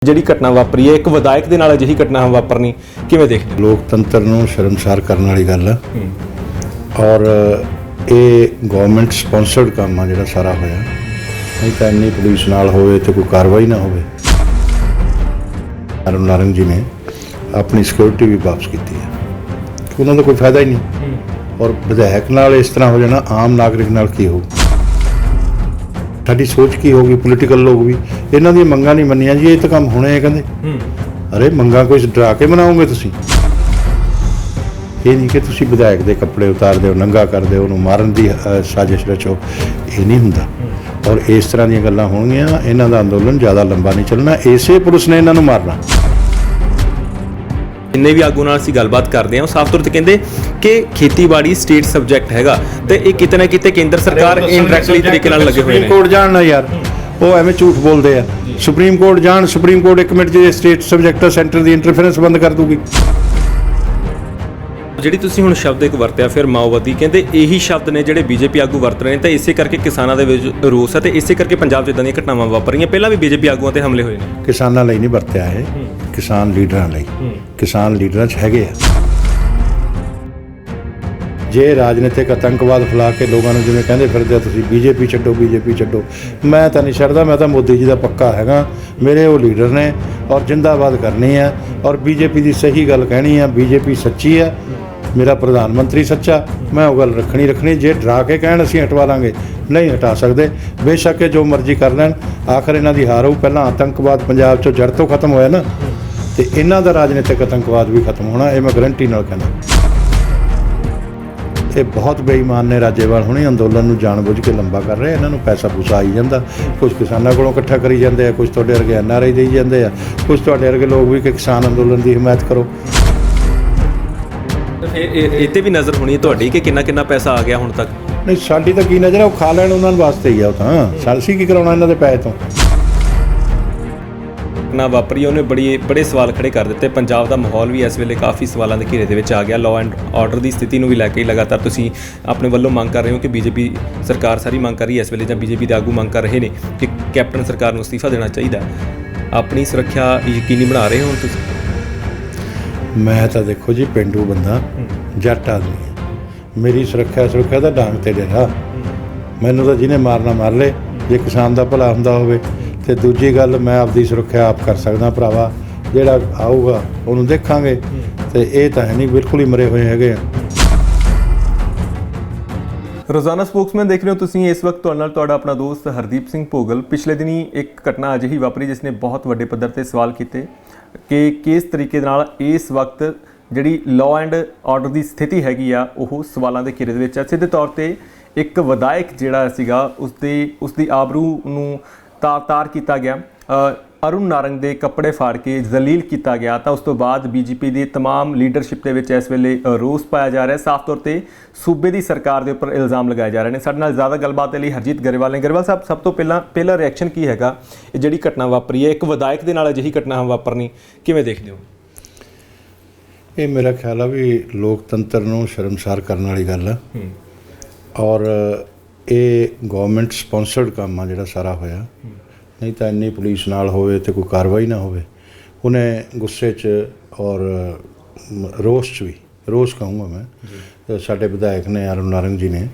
ਜਿਹੜੀ ਘਟਨਾ ਵਾਪਰੀ ਹੈ ਇੱਕ ਵਿਧਾਇਕ ਦੇ ਨਾਲ ਅਜਿਹੀ ਘਟਨਾ ਵਾਪਰਨੀ ਕਿਵੇਂ ਦੇਖਦੇ ਹੋ? ਲੋਕਤੰਤਰ ਨੂੰ ਸ਼ਰਮਸਾਰ ਕਰਨ ਵਾਲੀ ਗੱਲ ਹੈ ਔਰ ਇਹ ਗਵਰਨਮੈਂਟ ਸਪਾਂਸਰਡ ਕੰਮ ਆ ਜਿਹੜਾ ਸਾਰਾ ਹੋਇਆ। ਨਹੀਂ ਤਾਂ ਇੰਨੀ ਪੁਲਿਸ ਨਾਲ ਹੋਵੇ ਤੇ ਕੋਈ ਕਾਰਵਾਈ ਨਾ ਹੋਵੇ। ਅਰੁਣ ਨਾਰੰਗ ਜੀ ਨੇ ਆਪਣੀ ਸਿਕਿਉਰਿਟੀ ਵੀ ਵਾਪਸ ਕੀਤੀ ਹੈ, ਉਹਨਾਂ ਦਾ ਕੋਈ ਫਾਇਦਾ ਹੀ ਨਹੀਂ। ਔਰ ਵਿਧਾਇਕ ਨਾਲ ਇਸ ਤਰ੍ਹਾਂ ਹੋ ਜਾਣਾ, ਆਮ ਨਾਗਰਿਕ ਨਾਲ ਕੀ ਹੋਊ? ਸਾਡੀ ਸੋਚ ਕੀ ਹੋਗੀ? ਪੋਲੀਟੀਕਲ ਲੋਕ ਵੀ ਇਹਨਾਂ ਦੀਆਂ ਮੰਗਾਂ ਨਹੀਂ ਮੰਨੀਆਂ ਜੀ, ਇਹ ਤਾਂ ਕੰਮ ਹੋਣੇ ਹੈ ਕਹਿੰਦੇ। ਅਰੇ ਮੰਗਾਂ ਕੋਈ ਡਰਾ ਕੇ ਬਣਾਓਗੇ ਤੁਸੀਂ? ਇਹ ਨਹੀਂ ਕਿ ਤੁਸੀਂ ਵਿਧਾਇਕ ਦੇ ਕੱਪੜੇ ਉਤਾਰ ਦਿਓ, ਨੰਗਾ ਕਰ ਦਿਓ, ਉਹਨੂੰ ਮਾਰਨ ਦੀ ਸਾਜ਼ਿਸ਼ ਰਚੋ, ਇਹ ਨਹੀਂ ਹੁੰਦਾ। ਔਰ ਇਸ ਤਰ੍ਹਾਂ ਦੀਆਂ ਗੱਲਾਂ ਹੋਣਗੀਆਂ, ਇਹਨਾਂ ਦਾ ਅੰਦੋਲਨ ਜ਼ਿਆਦਾ ਲੰਬਾ ਨਹੀਂ ਚੱਲਣਾ। ਇਸੇ ਪੁਲਿਸ ਨੇ ਇਹਨਾਂ ਨੂੰ ਮਾਰਨਾ। ਜਿੰਨੇ ਵੀ ਆਗੂ ਨਾਲ ਅਸੀਂ ਗੱਲਬਾਤ ਕਰਦੇ ਹਾਂ ਉਹ ਸਾਫ਼ ਤੌਰ ਤੇ ਕਹਿੰਦੇ ਕਿ ਖੇਤੀਬਾੜੀ ਸਟੇਟ ਸਬਜੈਕਟ ਹੈਗਾ ਤੇ ਇਹ ਕਿਤੇ ਨਾ ਕਿਤੇ ਕੇਂਦਰ ਸਰਕਾਰ ਇਨਡਾਇਰੈਕਟਲੀ ਤਰੀਕੇ ਨਾਲ ਲੱਗੇ ਹੋਏ ਨੇ। ਸੁਪਰੀਮ ਕੋਰਟ ਜਾਣ ਨਾ ਯਾਰ, ਉਹ ਐਵੇਂ ਝੂਠ ਬੋਲਦੇ ਆ। ਸੁਪਰੀਮ ਕੋਰਟ ਜਾਣ, ਸੁਪਰੀਮ ਕੋਰਟ ਇੱਕ ਮਿੰਟ ਜੇ ਸਟੇਟ ਸਬਜੈਕਟ ਸੈਂਟਰ ਦੀ ਇੰਟਰਫੇਰੈਂਸ ਬੰਦ ਕਰ ਦੂਗੀ। ਜਿਹੜੀ ਤੁਸੀਂ ਹੁਣ ਸ਼ਬਦ ਇੱਕ ਵਰਤਿਆ ਫਿਰ ਮਾਓਵਾਦੀ, ਕਹਿੰਦੇ ਇਹੀ ਸ਼ਬਦ ਨੇ ਜਿਹੜੇ ਬੀਜੇਪੀ ਆਗੂ ਵਰਤ ਰਹੇ ਨੇ ਤਾਂ ਇਸੇ ਕਰਕੇ ਕਿਸਾਨਾਂ ਦੇ ਵਿੱਚ ਰੋਸ ਹੈ ਤੇ ਇਸੇ ਕਰਕੇ ਪੰਜਾਬ 'ਚ ਇਦਾਂ ਦੀਆਂ ਘਟਨਾਵਾਂ ਵਾਪਰ ਰਹੀਆਂ। ਪਹਿਲਾਂ ਵੀ ਬੀਜੇਪੀ ਆਗੂਆਂ ਤੇ ਹਮਲੇ ਹੋਏ ਨੇ। ਕਿਸਾਨਾਂ ਲਈ ਨਹੀਂ ਵਰਤਿਆ ਇਹ, ਕਿਸਾਨ ਲੀਡਰਾਂ ਲਈ। ਕਿਸਾਨ ਲੀਡਰਾਂ 'ਚ ਹੈਗੇ ਆ। ਜੇ ਰਾਜਨੀਤਿਕ ਆਤੰਕਵਾਦ ਫੈਲਾ ਕੇ ਲੋਕਾਂ ਨੂੰ ਜਿਵੇਂ ਕਹਿੰਦੇ ਫਿਰਦੇ ਆ ਤੁਸੀਂ ਬੀਜੇਪੀ ਛੱਡੋ, ਬੀਜੇਪੀ ਛੱਡੋ, ਮੈਂ ਤਾਂ ਨਹੀਂ ਛੱਡਦਾ। ਮੈਂ ਤਾਂ ਮੋਦੀ ਜੀ ਦਾ ਪੱਕਾ ਹੈਗਾ। ਮੇਰੇ ਉਹ ਲੀਡਰ ਨੇ ਔਰ ਜਿੰਦਾਬਾਦ ਕਰਨੀ ਹੈ ਔਰ ਬੀਜੇਪੀ ਦੀ ਸਹੀ ਗੱਲ ਕਹਿਣੀ ਹੈ। ਬੀਜੇਪੀ ਸੱਚੀ ਹੈ, ਮੇਰਾ ਪ੍ਰਧਾਨ ਮੰਤਰੀ ਸੱਚਾ, ਮੈਂ ਉਹ ਗੱਲ ਰੱਖਣੀ। ਜੇ ਡਰਾ ਕੇ ਕਹਿਣ ਅਸੀਂ ਹਟਵਾ ਲਾਂਗੇ, ਨਹੀਂ ਹਟਾ ਸਕਦੇ। ਬੇਸ਼ੱਕ ਜੋ ਮਰਜ਼ੀ ਕਰ ਲੈਣ, ਆਖਰ ਇਹਨਾਂ ਦੀ ਹਾਰ ਹੋਊ। ਪਹਿਲਾਂ ਆਤੰਕਵਾਦ ਪੰਜਾਬ 'ਚੋਂ ਜੜ ਤੋਂ ਖਤਮ ਹੋਇਆ ਨਾ, ਤੇ ਇਹਨਾਂ ਦਾ ਰਾਜਨੀਤਿਕ ਆਤੰਕਵਾਦ ਵੀ ਖਤਮ ਹੋਣਾ, ਇਹ ਮੈਂ ਗਰੰਟੀ ਨਾਲ ਕਹਿੰਦਾ। ਇਹ ਬਹੁਤ ਬੇਈਮਾਨ ਨੇ ਰਾਜੇਵਾਲ ਹੁਣੇ ਅੰਦੋਲਨ ਨੂੰ ਜਾਣਬੁੱਝ ਕੇ ਲੰਬਾ ਕਰ ਰਹੇ। ਇਹਨਾਂ ਨੂੰ ਪੈਸਾ ਪੂਸਾ ਆਈ ਜਾਂਦਾ, ਕੁਝ ਕਿਸਾਨਾਂ ਕੋਲੋਂ ਇਕੱਠਾ ਕਰੀ ਜਾਂਦੇ ਆ, ਕੁਝ ਤੁਹਾਡੇ ਵਰਗੇ NRI ਦੇਈ ਜਾਂਦੇ ਆ, ਕੁਝ ਤੁਹਾਡੇ ਵਰਗੇ ਲੋਕ ਵੀ ਕਿ ਕਿਸਾਨ ਅੰਦੋਲਨ ਦੀ ਹਮਾਇਤ ਕਰੋ। ਇਹ ਤੇ ਵੀ ਨਜ਼ਰ ਹੋਣੀ ਹੈ ਤੁਹਾਡੀ ਕਿ ਕਿੰਨਾ ਪੈਸਾ ਆ ਗਿਆ ਹੁਣ ਤੱਕ? ਨਹੀਂ, ਸਾਡੀ ਤਾਂ ਕੀ ਨਜ਼ਰ ਆ, ਉਹ ਖਾ ਲੈਣ ਉਹਨਾਂ ਵਾਸਤੇ ਹੀ ਆ। ਉਹ ਤਾਂ ਅਸੀਂ ਕੀ ਕਰਾਉਣਾ ਇਹਨਾਂ ਦੇ ਪੈਸੇ ਤੋਂ? ਨਾ ਵਾਪਰੀ ਉਹਨੇ ਬੜੇ ਸਵਾਲ ਖੜੇ ਕਰ ਦਿੱਤੇ। ਪੰਜਾਬ ਦਾ ਮਾਹੌਲ ਵੀ ਇਸ ਵੇਲੇ ਕਾਫੀ ਸਵਾਲਾਂ ਦੇ ਘੇਰੇ ਦੇ ਵਿੱਚ ਆ ਗਿਆ। ਲਾਅ ਐਂਡ ਆਰਡਰ ਦੀ ਸਥਿਤੀ ਨੂੰ ਵੀ ਲੈ ਕੇ ਲਗਾਤਾਰ ਤੁਸੀਂ ਆਪਣੇ ਵੱਲੋਂ ਮੰਗ ਕਰ ਰਹੇ ਹੋ ਕਿ ਬੀਜੇਪੀ ਸਰਕਾਰ ਸਾਰੀ ਮੰਗ ਕਰ ਰਹੀ ਹੈ ਇਸ ਵੇਲੇ, ਜਾਂ ਬੀਜੇਪੀ ਦੇ ਆਗੂ ਮੰਗ ਕਰ ਰਹੇ ਨੇ ਕਿ ਕੈਪਟਨ ਸਰਕਾਰ ਨੂੰ ਅਸਤੀਫਾ ਦੇਣਾ ਚਾਹੀਦਾ। ਆਪਣੀ ਸੁਰੱਖਿਆ ਯਕੀਨੀ ਬਣਾ ਰਹੇ ਹੋ ਤੁਸੀਂ? ਮੈਂ ਤਾਂ ਦੇਖੋ ਜੀ ਪਿੰਡੂ ਬੰਦਾ, ਜੱਟ ਆਦਮੀ ਹੈ। ਮੇਰੀ ਸੁਰੱਖਿਆ ਦਾ ਡਾਂਗ ਤੇ ਡੇਰਾ। ਮੈਨੂੰ ਤਾਂ ਜਿਹਨੇ ਮਾਰਨਾ ਮਾਰ ਲੇ, ਜੇ ਕਿਸਾਨ ਦਾ ਭਲਾ ਹੁੰਦਾ ਹੋਵੇ। ਤੇ ਦੂਜੀ ਗੱਲ, ਮੈਂ ਆਪਦੀ ਸੁਰੱਖਿਆ ਆਪ ਕਰ ਸਕਦਾ ਭਰਾਵਾ। ਜਿਹੜਾ ਆਊਗਾ ਉਹਨੂੰ ਦੇਖਾਂਗੇ। ਤੇ ਇਹ ਤਾਂ ਹੈ ਨਹੀਂ ਬਿਲਕੁਲ ਹੀ ਮਰੇ ਹੋਏ ਹੈਗੇ ਆ। ਰੋਜ਼ਾਨਾ ਸਪੋਕਸਮੈਨ ਦੇਖ ਰਹੇ ਹੋ ਤੁਸੀਂ। ਇਸ ਵਕਤ ਤੁਹਾਡੇ ਨਾਲ ਤੁਹਾਡਾ ਆਪਣਾ ਦੋਸਤ ਹਰਦੀਪ ਸਿੰਘ ਭੋਗਲ। ਪਿਛਲੇ ਦਿਨੀ ਇੱਕ ਘਟਨਾ ਅਜਿਹੀ ਵਾਪਰੀ ਜਿਸ ਨੇ ਬਹੁਤ ਵੱਡੇ ਪੱਧਰ ਤੇ ਸਵਾਲ ਕੀਤੇ ਕਿ ਕਿਸ ਤਰੀਕੇ ਨਾਲ ਇਸ ਵਕਤ ਜਿਹੜੀ ਲਾਅ ਐਂਡ ਆਰਡਰ ਦੀ ਸਥਿਤੀ ਹੈਗੀ ਆ ਉਹ ਸਵਾਲਾਂ ਦੇ ਘੇਰੇ ਦੇ ਵਿੱਚ ਆ। ਸਿੱਧੇ ਤੌਰ ਤੇ ਇੱਕ ਵਿਧਾਇਕ ਜਿਹੜਾ ਸੀਗਾ ਉਸਦੀ ਆਬਰੂ ਨੂੰ ਤਾਰ ਕੀਤਾ ਗਿਆ। ਅਰੁਣ ਨਾਰੰਗ ਦੇ ਕੱਪੜੇ ਫਾੜ ਕੇ ਜ਼ਲੀਲ ਕੀਤਾ ਗਿਆ। ਤਾਂ ਉਸ ਤੋਂ ਬਾਅਦ ਬੀਜੇਪੀ ਦੀ ਤਮਾਮ ਲੀਡਰਸ਼ਿਪ ਦੇ ਵਿੱਚ ਇਸ ਵੇਲੇ ਰੋਸ ਪਾਇਆ ਜਾ ਰਿਹਾ। ਸਾਫ਼ ਤੌਰ ਤੇ ਸੂਬੇ ਦੀ ਸਰਕਾਰ ਦੇ ਉੱਪਰ ਇਲਜ਼ਾਮ ਲਗਾਏ ਜਾ ਰਹੇ ਨੇ। ਸਾਡੇ ਨਾਲ ਜ਼ਿਆਦਾ ਗੱਲਬਾਤ ਦੇ ਲਈ ਹਰਜੀਤ ਗਰੇਵਾਲ ਨੇ। ਗਰੇਵਾਲ ਸਾਹਿਬ, ਸਭ ਤੋਂ ਪਹਿਲਾ ਰਿਐਕਸ਼ਨ ਕੀ ਹੈਗਾ ਇਹ ਜਿਹੜੀ ਘਟਨਾ ਵਾਪਰੀ ਹੈ? ਇੱਕ ਵਿਧਾਇਕ ਦੇ ਨਾਲ ਅਜਿਹੀ ਘਟਨਾ ਵਾਪਰਨੀ ਕਿਵੇਂ ਦੇਖਦੇ ਹੋ? ਇਹ ਮੇਰਾ ਖਿਆਲ ਆ ਵੀ ਲੋਕਤੰਤਰ ਨੂੰ ਸ਼ਰਮਸਾਰ ਕਰਨ ਵਾਲੀ ਗੱਲ ਹੈ। ਔਰ ਇਹ ਗਵਰਨਮੈਂਟ ਸਪਾਂਸਰਡ ਕੰਮ ਆ ਜਿਹੜਾ ਸਾਰਾ ਹੋਇਆ। ਨਹੀਂ ਤਾਂ ਇੰਨੀ ਪੁਲਿਸ ਨਾਲ ਹੋਵੇ ਤੇ ਕੋਈ ਕਾਰਵਾਈ ਨਾ ਹੋਵੇ। ਉਹਨੇ ਗੁੱਸੇ 'ਚ ਔਰ ਰੋਸ 'ਚ ਵੀ, ਰੋਸ ਕਹੂੰਗਾ ਮੈਂ, ਸਾਡੇ ਵਿਧਾਇਕ ਨੇ ਅਰੁਣ ਨਾਰੰਗ ਜੀ ਨੇ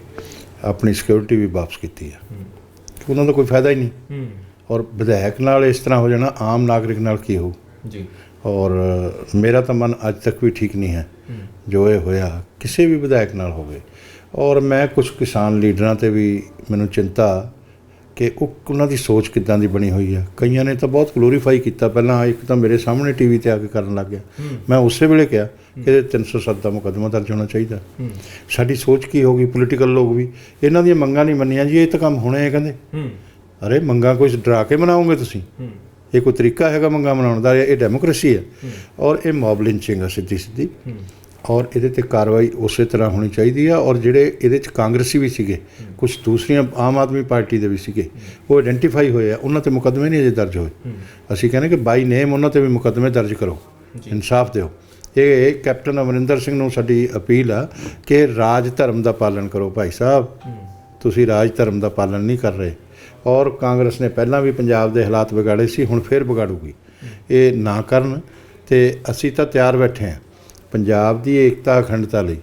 ਆਪਣੀ ਸਿਕਿਉਰਿਟੀ ਵੀ ਵਾਪਸ ਕੀਤੀ ਹੈ। ਉਹਨਾਂ ਦਾ ਕੋਈ ਫਾਇਦਾ ਹੀ ਨਹੀਂ। ਔਰ ਵਿਧਾਇਕ ਨਾਲ ਇਸ ਤਰ੍ਹਾਂ ਹੋ ਜਾਣਾ, ਆਮ ਨਾਗਰਿਕ ਨਾਲ ਕੀ ਹੋਊ ਜੀ? ਔਰ ਮੇਰਾ ਤਾਂ ਮਨ ਅੱਜ ਤੱਕ ਵੀ ਠੀਕ ਨਹੀਂ ਹੈ ਜੋ ਇਹ ਹੋਇਆ ਕਿਸੇ ਵੀ ਵਿਧਾਇਕ ਨਾਲ ਹੋਵੇ। ਔਰ ਮੈਂ ਕੁਝ ਕਿਸਾਨ ਲੀਡਰਾਂ 'ਤੇ ਵੀ ਮੈਨੂੰ ਚਿੰਤਾ ਕਿ ਉਹਨਾਂ ਦੀ ਸੋਚ ਕਿੱਦਾਂ ਦੀ ਬਣੀ ਹੋਈ ਆ। ਕਈਆਂ ਨੇ ਤਾਂ ਬਹੁਤ ਗਲੋਰੀਫਾਈ ਕੀਤਾ। ਪਹਿਲਾਂ ਇੱਕ ਤਾਂ ਮੇਰੇ ਸਾਹਮਣੇ TV ਤੇ ਆ ਕੇ ਕਰਨ ਲੱਗ ਗਿਆ। ਮੈਂ ਉਸੇ ਵੇਲੇ ਕਿਹਾ ਕਿ 307 ਦਾ ਮੁਕੱਦਮਾ ਦਰਜ ਹੋਣਾ ਚਾਹੀਦਾ। ਸਾਡੀ ਸੋਚ ਕੀ ਹੋਗੀ? ਪੋਲੀਟੀਕਲ ਲੋਕ ਵੀ ਇਹਨਾਂ ਦੀਆਂ ਮੰਗਾਂ ਨਹੀਂ ਮੰਨੀਆਂ ਜੀ, ਇਹ ਤਾਂ ਕੰਮ ਹੋਣੇ ਹੈ ਕਹਿੰਦੇ। ਅਰੇ ਮੰਗਾਂ ਕੋਈ ਡਰਾ ਕੇ ਬਣਾਓਗੇ ਤੁਸੀਂ? ਇਹ ਕੋਈ ਤਰੀਕਾ ਹੈਗਾ ਮੰਗਾਂ ਬਣਾਉਣ ਦਾ? ਇਹ ਡੈਮੋਕ੍ਰੇਸੀ ਹੈ। ਔਰ ਇਹ ਮੌਬ ਲਿੰਚਿੰਗ ਆ ਸਿੱਧੀ। ਔਰ ਇਹਦੇ 'ਤੇ ਕਾਰਵਾਈ ਉਸੇ ਤਰ੍ਹਾਂ ਹੋਣੀ ਚਾਹੀਦੀ ਆ। ਔਰ ਜਿਹੜੇ ਇਹਦੇ 'ਚ ਕਾਂਗਰਸੀ ਵੀ ਸੀਗੇ, ਕੁਝ ਦੂਸਰੀਆਂ ਆਮ ਆਦਮੀ ਪਾਰਟੀ ਦੇ ਵੀ ਸੀਗੇ, ਉਹ ਆਇਡੈਂਟੀਫਾਈ ਹੋਏ ਆ। ਉਹਨਾਂ 'ਤੇ ਮੁਕੱਦਮੇ ਨਹੀਂ ਅਜੇ ਦਰਜ ਹੋਏ। ਅਸੀਂ ਕਹਿੰਦੇ ਕਿ ਬਾਈ ਨੇਮ ਉਹਨਾਂ 'ਤੇ ਵੀ ਮੁਕੱਦਮੇ ਦਰਜ ਕਰੋ, ਇਨਸਾਫ ਦਿਓ। ਇਹ ਕੈਪਟਨ ਅਮਰਿੰਦਰ ਸਿੰਘ ਨੂੰ ਸਾਡੀ ਅਪੀਲ ਆ ਕਿ ਰਾਜ ਧਰਮ ਦਾ ਪਾਲਣ ਕਰੋ ਭਾਈ ਸਾਹਿਬ। ਤੁਸੀਂ ਰਾਜ ਧਰਮ ਦਾ ਪਾਲਣ ਨਹੀਂ ਕਰ ਰਹੇ। ਔਰ ਕਾਂਗਰਸ ਨੇ ਪਹਿਲਾਂ ਵੀ ਪੰਜਾਬ ਦੇ ਹਾਲਾਤ ਵਿਗਾੜੇ ਸੀ, ਹੁਣ ਫਿਰ ਵਿਗਾੜੂਗੀ। ਇਹ ਨਾ ਕਰਨ ਤੇ ਅਸੀਂ ਤਾਂ ਤਿਆਰ ਬੈਠੇ ਹਾਂ ਪੰਜਾਬ ਦੀ ਏਕਤਾ ਅਖੰਡਤਾ ਲਈ।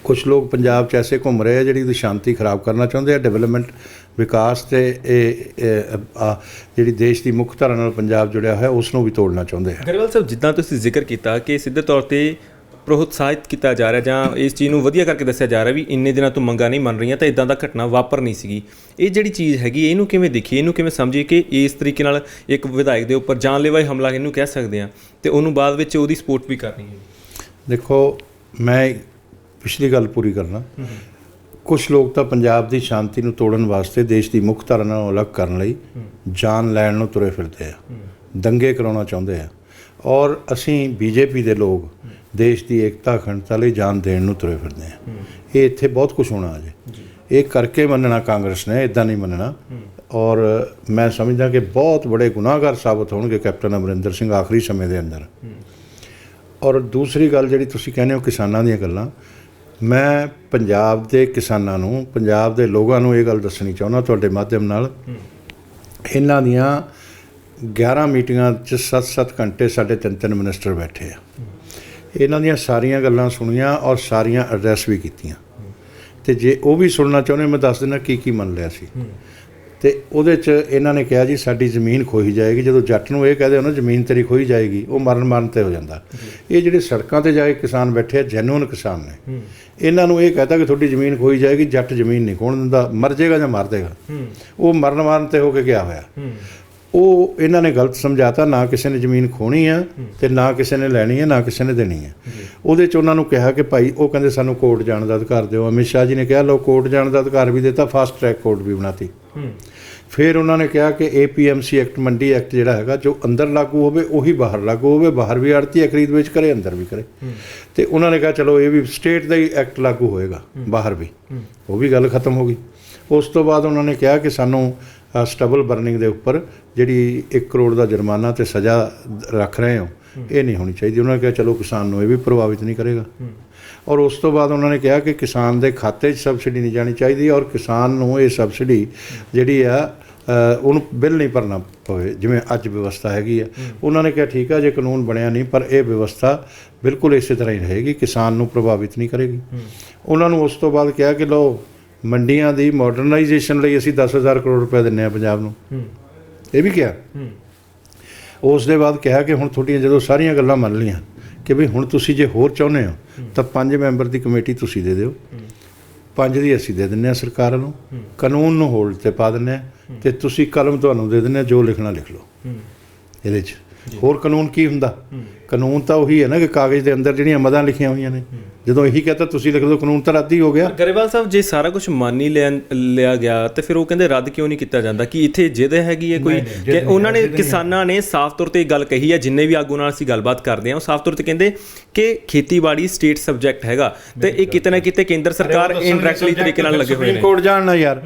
ਕੁਛ ਲੋਕ ਪੰਜਾਬ 'ਚ ਐਸੇ ਘੁੰਮ ਰਹੇ ਆ ਜਿਹੜੀ ਉਹਦੀ ਸ਼ਾਂਤੀ ਖਰਾਬ ਕਰਨਾ ਚਾਹੁੰਦੇ ਆ, ਡਿਵੈਲਪਮੈਂਟ ਵਿਕਾਸ ਤੇ ਜਿਹੜੀ ਦੇਸ਼ ਦੀ ਮੁੱਖ ਧਾਰਾ ਨਾਲ ਪੰਜਾਬ ਜੁੜਿਆ ਹੋਇਆ ਉਸ ਨੂੰ ਵੀ ਤੋੜਨਾ ਚਾਹੁੰਦੇ ਆ। ਗਰੇਵਾਲ ਸਾਹਿਬ, ਜਿੱਦਾਂ ਤੁਸੀਂ ਜ਼ਿਕਰ ਕੀਤਾ ਕਿ ਸਿੱਧੇ ਤੌਰ ਤੇ ਪ੍ਰੋਤਸਾਹਿਤ ਕੀਤਾ ਜਾ ਰਿਹਾ ਜਾਂ ਇਸ ਚੀਜ਼ ਨੂੰ ਵਧੀਆ ਕਰਕੇ ਦੱਸਿਆ ਜਾ ਰਿਹਾ ਵੀ ਇੰਨੇ ਦਿਨਾਂ ਤੋਂ ਮੰਗਾਂ ਨਹੀਂ ਮੰਨ ਰਹੀਆਂ ਤਾਂ ਇਦਾਂ ਦਾ ਘਟਨਾ ਵਾਪਰ ਨਹੀਂ ਸੀਗੀ, ਇਹ ਜਿਹੜੀ ਚੀਜ਼ ਹੈਗੀ ਇਹਨੂੰ ਕਿਵੇਂ ਦੇਖੀਏ, ਇਹਨੂੰ ਕਿਵੇਂ ਸਮਝੀਏ ਕਿ ਇਸ ਤਰੀਕੇ ਨਾਲ ਇੱਕ ਵਿਧਾਇਕ ਦੇ ਉੱਪਰ ਜਾਨਲੇਵਾ ਹਮਲਾ ਇਹਨੂੰ ਕਹਿ ਸਕਦੇ ਹਾਂ ਤੇ ਉਹਨੂੰ ਬਾਅਦ ਵਿੱਚ ਉਹਦੀ ਸਪੋਰਟ ਵੀ ਕਰਨੀ ਹੈ? ਦੇਖੋ, ਮੈਂ ਪਿਛਲੀ ਗੱਲ ਪੂਰੀ ਕਰਨਾ। ਕੁਛ ਲੋਕ ਤਾਂ ਪੰਜਾਬ ਦੀ ਸ਼ਾਂਤੀ ਨੂੰ ਤੋੜਨ ਵਾਸਤੇ ਦੇਸ਼ ਦੀ ਮੁੱਖ ਧਾਰਾ ਨਾਲੋਂ ਅਲੱਗ ਕਰਨ ਲਈ ਜਾਨ ਲੈਣ ਨੂੰ ਤੁਰੇ ਫਿਰਦੇ ਆ, ਦੰਗੇ ਕਰਾਉਣਾ ਚਾਹੁੰਦੇ ਆ, ਔਰ ਅਸੀਂ ਬੀਜੇਪੀ ਦੇ ਲੋਕ ਦੇਸ਼ ਦੀ ਏਕਤਾ ਅਖੰਡਤਾ ਲਈ ਜਾਨ ਦੇਣ ਨੂੰ ਤੁਰੇ ਫਿਰਦੇ ਆ। ਇਹ ਇੱਥੇ ਬਹੁਤ ਕੁਛ ਹੋਣਾ ਅਜੇ, ਇਹ ਕਰਕੇ ਮੰਨਣਾ ਕਾਂਗਰਸ ਨੇ, ਇੱਦਾਂ ਨਹੀਂ ਮੰਨਣਾ। ਔਰ ਮੈਂ ਸਮਝਦਾ ਕਿ ਬਹੁਤ ਬੜੇ ਗੁਨਾਹਗਾਰ ਸਾਬਤ ਹੋਣਗੇ ਕੈਪਟਨ ਅਮਰਿੰਦਰ ਸਿੰਘ ਆਖਰੀ ਸਮੇਂ ਦੇ ਅੰਦਰ। ਔਰ ਦੂਸਰੀ ਗੱਲ ਜਿਹੜੀ ਤੁਸੀਂ ਕਹਿੰਦੇ ਹੋ ਕਿਸਾਨਾਂ ਦੀਆਂ ਗੱਲਾਂ, ਮੈਂ ਪੰਜਾਬ ਦੇ ਕਿਸਾਨਾਂ ਨੂੰ, ਪੰਜਾਬ ਦੇ ਲੋਕਾਂ ਨੂੰ ਇਹ ਗੱਲ ਦੱਸਣੀ ਚਾਹੁੰਦਾ ਤੁਹਾਡੇ ਮਾਧਿਅਮ ਨਾਲ। ਇਹਨਾਂ ਦੀਆਂ 11 ਮੀਟਿੰਗਾਂ 'ਚ 7-7 ਘੰਟੇ ਸਾਡੇ 3-3 ਮਿਨਿਸਟਰ ਬੈਠੇ ਆ। ਇਹਨਾਂ ਦੀਆਂ ਸਾਰੀਆਂ ਗੱਲਾਂ ਸੁਣੀਆਂ ਔਰ ਸਾਰੀਆਂ ਐਡਰੈਸ ਵੀ ਕੀਤੀਆਂ। ਤੇ ਜੇ ਉਹ ਵੀ ਸੁਣਨਾ ਚਾਹੁੰਦੇ ਮੈਂ ਦੱਸ ਦਿੰਦਾ ਕੀ ਮੰਨ ਲਿਆ ਸੀ। ਤੇ ਉਹਦੇ 'ਚ ਇਹਨਾਂ ਨੇ ਕਿਹਾ ਜੀ ਸਾਡੀ ਜ਼ਮੀਨ ਖੋਹੀ ਜਾਏਗੀ। ਜਦੋਂ ਜੱਟ ਨੂੰ ਇਹ ਕਹਦੇ ਹੋ ਨਾ ਜ਼ਮੀਨ ਤੇਰੀ ਖੋਹੀ ਜਾਏਗੀ, ਉਹ ਮਰਨ 'ਤੇ ਹੋ ਜਾਂਦਾ। ਇਹ ਜਿਹੜੇ ਸੜਕਾਂ 'ਤੇ ਜਾ ਕੇ ਕਿਸਾਨ ਬੈਠੇ ਆ, ਜੈਨੂਅਨ ਕਿਸਾਨ ਨੇ, ਇਹਨਾਂ ਨੂੰ ਇਹ ਕਹਤਾ ਕਿ ਤੁਹਾਡੀ ਜ਼ਮੀਨ ਖੋਹੀ ਜਾਏਗੀ, ਜੱਟ ਜ਼ਮੀਨ ਨਹੀਂ ਖੋਹਣ ਦਿੰਦਾ, ਮਰ ਜਾਏਗਾ ਜਾਂ ਮਾਰ ਦੇਗਾ। ਉਹ ਮਰਨ 'ਤੇ ਹੋ ਕੇ ਗਿਆ ਹੋਇਆ। ਉਹ ਇਹਨਾਂ ਨੇ ਗਲਤ ਸਮਝਾਤਾ, ਨਾ ਕਿਸੇ ਨੇ ਜ਼ਮੀਨ ਖੋਹਣੀ ਆ ਤੇ ਨਾ ਕਿਸੇ ਨੇ ਲੈਣੀ ਹੈ, ਨਾ ਕਿਸੇ ਨੇ ਦੇਣੀ ਹੈ। ਉਹਦੇ 'ਚ ਉਹਨਾਂ ਨੂੰ ਕਿਹਾ ਕਿ ਭਾਈ, ਉਹ ਕਹਿੰਦੇ ਸਾਨੂੰ ਕੋਰਟ ਜਾਣ ਦਾ ਅਧਿਕਾਰ ਦਿਓ। ਅਮਿਤ ਸ਼ਾਹ ਜੀ ਨੇ ਕਿਹਾ ਲਓ ਕੋਰਟ ਜਾਣ ਦਾ ਅਧਿਕਾਰ ਵੀ ਦਿੱਤਾ, ਫਾਸਟ ਟਰੈਕ ਕੋਰਟ ਵੀ ਬਣਾਤੀ। ਫਿਰ ਉਹਨਾਂ ਨੇ ਕਿਹਾ ਕਿ APMC ਐਕਟ, ਮੰਡੀ ਐਕਟ ਜਿਹੜਾ ਹੈਗਾ, ਜੋ ਅੰਦਰ ਲਾਗੂ ਹੋਵੇ ਉਹੀ ਬਾਹਰ ਲਾਗੂ ਹੋਵੇ, ਬਾਹਰ ਵੀ ਆੜ੍ਹਤੀ ਖਰੀਦ ਵੇਚ ਕਰੇ, ਅੰਦਰ ਵੀ ਕਰੇ। ਤੇ ਉਹਨਾਂ ਨੇ ਕਿਹਾ ਚਲੋ ਇਹ ਵੀ ਸਟੇਟ ਦਾ ਹੀ ਐਕਟ ਲਾਗੂ ਹੋਏਗਾ, ਬਾਹਰ ਵੀ। ਉਹ ਵੀ ਗੱਲ ਖਤਮ ਹੋ ਗਈ। ਉਸ ਤੋਂ ਬਾਅਦ ਉਹਨਾਂ ਨੇ ਕਿਹਾ ਕਿ ਸਾਨੂੰ ਸਟਬਲ ਬਰਨਿੰਗ ਦੇ ਉੱਪਰ ਜਿਹੜੀ 1 ਕਰੋੜ ਦਾ ਜੁਰਮਾਨਾ ਤੇ ਸਜ਼ਾ ਰੱਖ ਰਹੇ ਹੋ, ਇਹ ਨਹੀਂ ਹੋਣੀ ਚਾਹੀਦੀ। ਉਹਨਾਂ ਨੇ ਕਿਹਾ ਚਲੋ ਕਿਸਾਨ ਨੂੰ ਇਹ ਵੀ ਪ੍ਰਭਾਵਿਤ ਨਹੀਂ ਕਰੇਗਾ। ਔਰ ਉਸ ਤੋਂ ਬਾਅਦ ਉਹਨਾਂ ਨੇ ਕਿਹਾ ਕਿ ਕਿਸਾਨ ਦੇ ਖਾਤੇ 'ਚ ਸਬਸਿਡੀ ਨਹੀਂ ਜਾਣੀ ਚਾਹੀਦੀ, ਔਰ ਕਿਸਾਨ ਨੂੰ ਇਹ ਸਬਸਿਡੀ ਜਿਹੜੀ ਆ ਉਹਨੂੰ ਬਿੱਲ ਨਹੀਂ ਭਰਨਾ ਪਵੇ, ਜਿਵੇਂ ਅੱਜ ਵਿਵਸਥਾ ਹੈਗੀ ਆ। ਉਹਨਾਂ ਨੇ ਕਿਹਾ ਠੀਕ ਆ, ਜੇ ਕਾਨੂੰਨ ਬਣਿਆ ਨਹੀਂ ਪਰ ਇਹ ਵਿਵਸਥਾ ਬਿਲਕੁਲ ਇਸੇ ਤਰ੍ਹਾਂ ਹੀ ਰਹੇਗੀ, ਕਿਸਾਨ ਨੂੰ ਪ੍ਰਭਾਵਿਤ ਨਹੀਂ ਕਰੇਗੀ। ਉਹਨਾਂ ਨੂੰ ਉਸ ਤੋਂ ਬਾਅਦ ਕਿਹਾ ਕਿ ਲਓ ਮੰਡੀਆਂ ਦੀ ਮਾਡਰਨਾਈਜੇਸ਼ਨ ਲਈ ਅਸੀਂ 10,000 ਕਰੋੜ ਰੁਪਏ ਦਿੰਦੇ ਹਾਂ ਪੰਜਾਬ ਨੂੰ, ਇਹ ਵੀ ਕਿਹਾ। ਉਸ ਦੇ ਬਾਅਦ ਕਿਹਾ ਕਿ ਹੁਣ ਤੁਹਾਡੀਆਂ ਜਦੋਂ ਸਾਰੀਆਂ ਗੱਲਾਂ ਮੰਨ ਲਈਆਂ ਕਿ ਵੀ ਹੁਣ ਤੁਸੀਂ ਜੇ ਹੋਰ ਚਾਹੁੰਦੇ ਹੋ ਤਾਂ 5 ਮੈਂਬਰ ਦੀ ਕਮੇਟੀ ਤੁਸੀਂ ਦੇ ਦਿਓ, 5 ਦੀ ਅਸੀਂ ਦੇ ਦਿੰਦੇ ਹਾਂ ਸਰਕਾਰ ਨੂੰ, ਕਾਨੂੰਨ ਨੂੰ ਹੋਲਡ 'ਤੇ ਪਾ ਦਿੰਦੇ ਹਾਂ ਤੇ ਤੁਸੀਂ ਕਲਮ ਤੁਹਾਨੂੰ ਦੇ ਦਿੰਦੇ ਹਾਂ, ਜੋ ਲਿਖਣਾ ਲਿਖ ਲਓ। ਇਹਦੇ 'ਚ ਹੋਰ ਕਾਨੂੰਨ ਕੀ ਹੁੰਦਾ? ਕਾਨੂੰਨ ਤਾਂ ਉਹੀ ਹੈ ਨਾ ਕਿ ਕਾਗਜ਼ ਦੇ ਅੰਦਰ ਜਿਹੜੀਆਂ ਮਦਾਂ ਲਿਖੀਆਂ ਹੋਈਆਂ ਨੇ, ਜਦੋਂ ਇਹੀ ਕਹਤਾ ਤੁਸੀਂ ਲਿਖ ਦਿਓ, ਕਾਨੂੰਨ ਤਾਂ ਰੱਦ ਹੀ ਹੋ ਗਿਆ। ਗਰੇਵਾਲ ਸਾਹਿਬ, ਜੇ ਸਾਰਾ ਕੁਝ ਮੰਨ ਹੀ ਲਿਆ ਗਿਆ ਤੇ ਫਿਰ ਉਹ ਕਹਿੰਦੇ ਰੱਦ ਕਿਉਂ ਨਹੀਂ ਕੀਤਾ ਜਾਂਦਾ? ਕਿ ਇੱਥੇ ਜਿੱਦ ਹੈਗੀ ਹੈ ਕੋਈ? ਕਿ ਉਹਨਾਂ ਨੇ, ਕਿਸਾਨਾਂ ਨੇ ਸਾਫ਼ ਤੌਰ 'ਤੇ ਇਹ ਗੱਲ ਕਹੀ ਹੈ, ਜਿੰਨੇ ਵੀ ਆਗੂ ਨਾਲ ਅਸੀਂ ਗੱਲਬਾਤ ਕਰਦੇ ਹਾਂ ਉਹ ਸਾਫ਼ ਤੌਰ 'ਤੇ ਕਹਿੰਦੇ ਕਿ ਖੇਤੀਬਾੜੀ ਸਟੇਟ ਸਬਜੈਕਟ ਹੈਗਾ ਤੇ ਇਹ ਕਿਤੇ ਨਾ ਕਿਤੇ ਕੇਂਦਰ ਸਰਕਾਰ ਇਨਡਾਇਰੈਕਟਲੀ ਤਰੀਕੇ ਨਾਲ ਲੱਗੇ ਹੋਏ ਨੇ। ਸੁਪਰੀਮ ਕੋਰਟ ਜਾਣ ਨਾ ਯਾਰ,